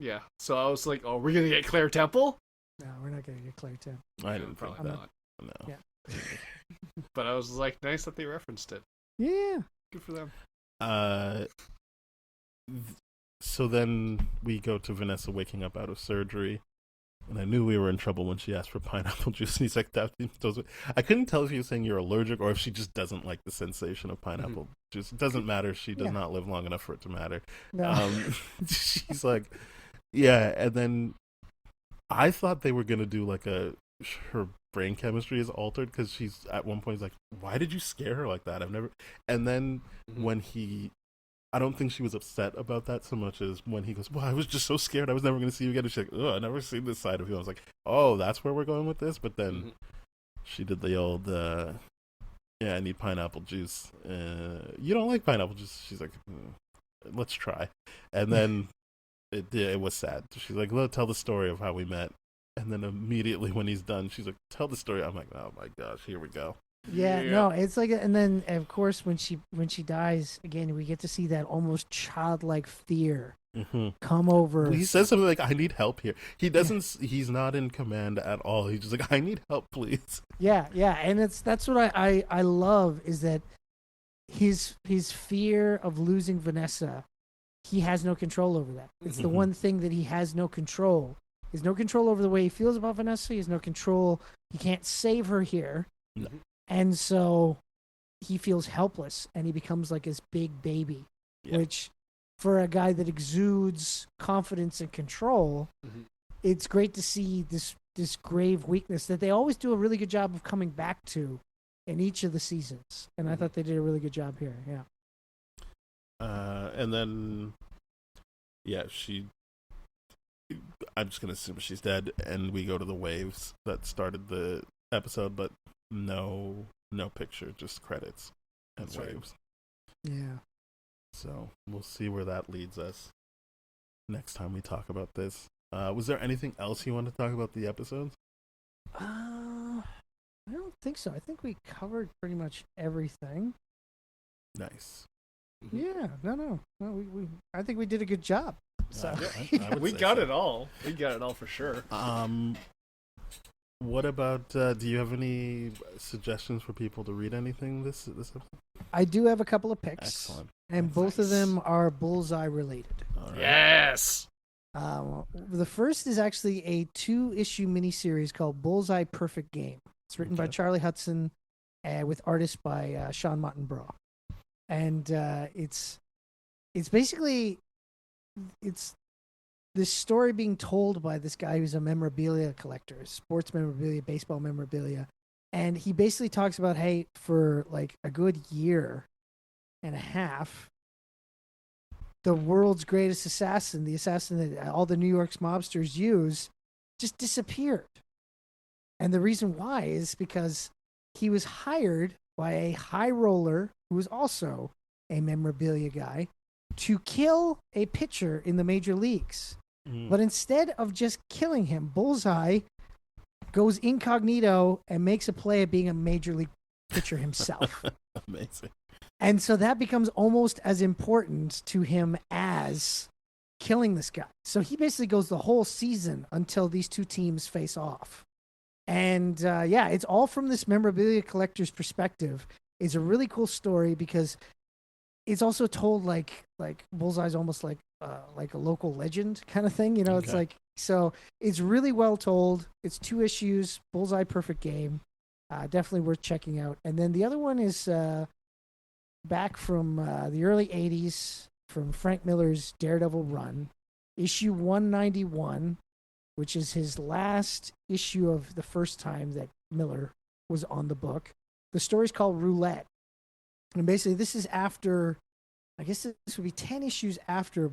[SPEAKER 4] Yeah. So I was like, oh, we're going to get Claire Temple?
[SPEAKER 5] No, we're not going to get Claire Temple.
[SPEAKER 3] I didn't
[SPEAKER 4] probably
[SPEAKER 3] think
[SPEAKER 4] not.
[SPEAKER 3] No.
[SPEAKER 5] Yeah.
[SPEAKER 4] But I was like, nice that they referenced it.
[SPEAKER 5] Yeah.
[SPEAKER 4] Good for them.
[SPEAKER 3] So then we go to Vanessa waking up out of surgery, and I knew we were in trouble when she asked for pineapple juice. And he's like, I couldn't tell if he was saying you're allergic or if she just doesn't like the sensation of pineapple juice. It doesn't matter. She does not live long enough for it to matter.
[SPEAKER 5] No.
[SPEAKER 3] She's like, yeah. And then I thought they were going to do her brain chemistry is altered because she's at one point like, why did you scare her like that? And then when I don't think she was upset about that so much as when he goes, well, I was just so scared I was never going to see you again. And she's like, oh, I've never seen this side of you. I was like, oh, that's where we're going with this? But then she did the old, I need pineapple juice. You don't like pineapple juice? She's like, let's try. And then it was sad. She's like, well, tell the story of how we met. And then immediately when he's done, she's like, tell the story. I'm like, oh my gosh, here we go.
[SPEAKER 5] Yeah, no, it's like, and then of course when she dies again, we get to see that almost childlike fear come over.
[SPEAKER 3] He says something like, "I need help here." He doesn't. He's not in command at all. He's just like, "I need help, please."
[SPEAKER 5] Yeah, and that's what I love is that his fear of losing Vanessa, he has no control over that. It's the one thing that he has no control. He has no control over the way he feels about Vanessa. He has no control. He can't save her here.
[SPEAKER 3] No.
[SPEAKER 5] And so he feels helpless and he becomes like his big baby, which for a guy that exudes confidence and control, it's great to see this grave weakness that they always do a really good job of coming back to in each of the seasons. And I thought they did a really good job here. Yeah.
[SPEAKER 3] And then, I'm just going to assume she's dead and we go to the waves that started the episode, but no picture, just credits and waves.
[SPEAKER 5] Yeah.
[SPEAKER 3] So we'll see where that leads us next time we talk about this. Was there anything else you want to talk about the episode?
[SPEAKER 5] I don't think so. I think we covered pretty much everything.
[SPEAKER 3] Nice.
[SPEAKER 5] Yeah. No. I think we did a good job. So
[SPEAKER 4] we got it all. We got it all for sure.
[SPEAKER 3] What about? Do you have any suggestions for people to read anything this episode?
[SPEAKER 5] I do have a couple of picks.
[SPEAKER 3] Excellent.
[SPEAKER 5] And both of them are Bullseye related.
[SPEAKER 3] All right.
[SPEAKER 4] Yes.
[SPEAKER 5] The first is actually a 2-issue miniseries called Bullseye Perfect Game. It's written by Charlie Hudson with artists by Sean Mottenbrough. And it's basically this story being told by this guy who's a memorabilia collector, sports memorabilia, baseball memorabilia. And he basically talks about, hey, for like a good year and a half, the world's greatest assassin, the assassin that all the New York's mobsters use, just disappeared. And the reason why is because he was hired by a high roller who was also a memorabilia guy to kill a pitcher in the major leagues. But instead of just killing him, Bullseye goes incognito and makes a play at being a major league pitcher himself.
[SPEAKER 3] Amazing.
[SPEAKER 5] And so that becomes almost as important to him as killing this guy. So he basically goes the whole season until these two teams face off. And it's all from this memorabilia collector's perspective. It's a really cool story because it's also told like Bullseye's almost like a local legend kind of thing. You know, It's like, so it's really well told. It's 2 issues, Bullseye Perfect Game. Definitely worth checking out. And then the other one is back from the early 80s from Frank Miller's Daredevil run, issue 191, which is his last issue of the first time that Miller was on the book. The story's called Roulette. And basically this is after, I guess this would be 10 issues after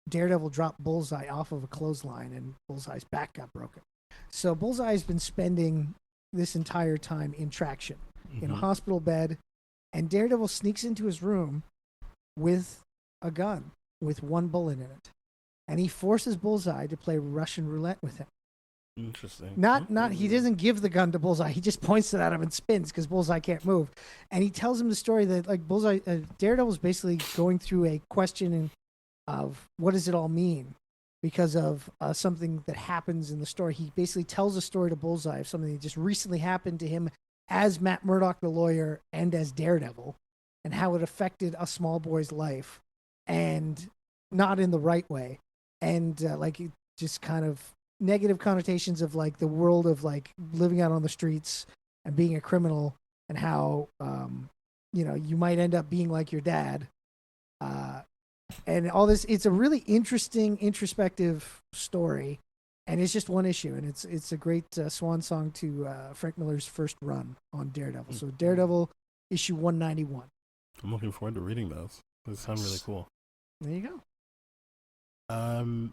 [SPEAKER 5] Daredevil dropped Bullseye off of a clothesline and Bullseye's back got broken. So Bullseye's been spending this entire time in traction, in a hospital bed, and Daredevil sneaks into his room with a gun with 1 bullet in it. And he forces Bullseye to play Russian roulette with him.
[SPEAKER 3] Interesting.
[SPEAKER 5] Not he doesn't give the gun to Bullseye. He just points it at him and spins because Bullseye can't move. And he tells him the story that like Bullseye, Daredevil's basically going through a questioning of what does it all mean because of something that happens in the story. He basically tells a story to Bullseye of something that just recently happened to him as Matt Murdock, the lawyer, and as Daredevil, and how it affected a small boy's life, and not in the right way, and just kind of negative connotations of like the world of like living out on the streets and being a criminal, and how you might end up being like your dad, and all this. It's a really interesting, introspective story. And it's just 1 issue, and it's a great swan song to Frank Miller's first run on Daredevil. So Daredevil, issue 191.
[SPEAKER 3] I'm looking forward to reading those. Those sound really cool.
[SPEAKER 5] There you go.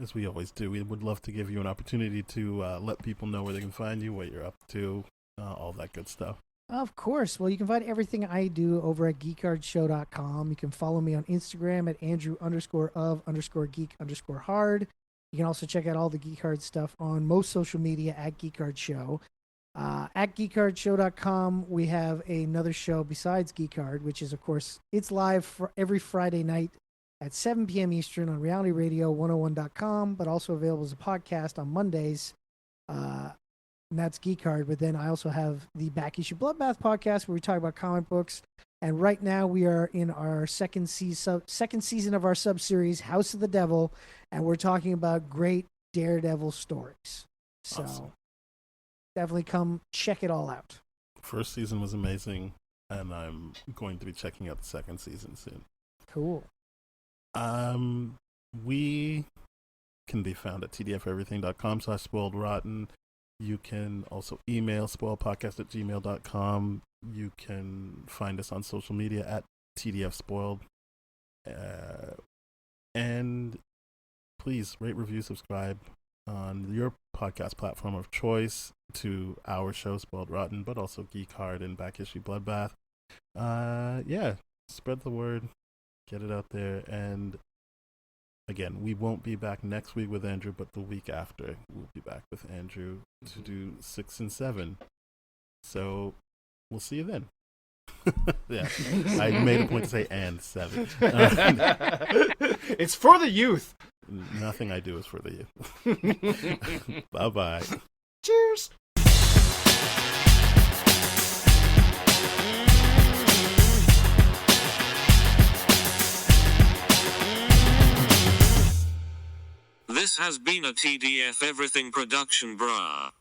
[SPEAKER 3] As we always do, we would love to give you an opportunity to let people know where they can find you, what you're up to, all that good stuff.
[SPEAKER 5] Of course. Well, you can find everything I do over at geekhardshow.com. You can follow me on Instagram at Andrew_of_geek_hard. You can also check out all the Geek Hard stuff on most social media at Geek Hard Show. At geekhardshow.com, we have another show besides Geek Hard, which is, of course, it's live for every Friday night at 7 p.m. Eastern on Reality Radio 101.com, but also available as a podcast on Mondays. And that's Geek Hard. But then I also have the Back Issue Bloodbath podcast where we talk about comic books. And right now we are in our second season of our sub-series, House of the Devil, and we're talking about great Daredevil stories. So
[SPEAKER 3] awesome.
[SPEAKER 5] Definitely come check it all out.
[SPEAKER 3] First season was amazing, and I'm going to be checking out the second season soon.
[SPEAKER 5] Cool.
[SPEAKER 3] We can be found at tdferything.com/spoiledrotten. You can also email spoiledpodcast@gmail.com. You can find us on social media at tdfspoiled. And please rate, review, subscribe on your podcast platform of choice to our show, Spoiled Rotten, but also Geek Hard and Back Issue Bloodbath. Spread the word, get it out there. And again, we won't be back next week with Andrew, but the week after we'll be back with Andrew to do 6 and 7. So we'll see you then. Yeah, I made a point to say and 7.
[SPEAKER 4] It's for the youth.
[SPEAKER 3] Nothing I do is for the youth. Bye-bye.
[SPEAKER 4] Cheers!
[SPEAKER 1] This has been a TDF Everything production, brah.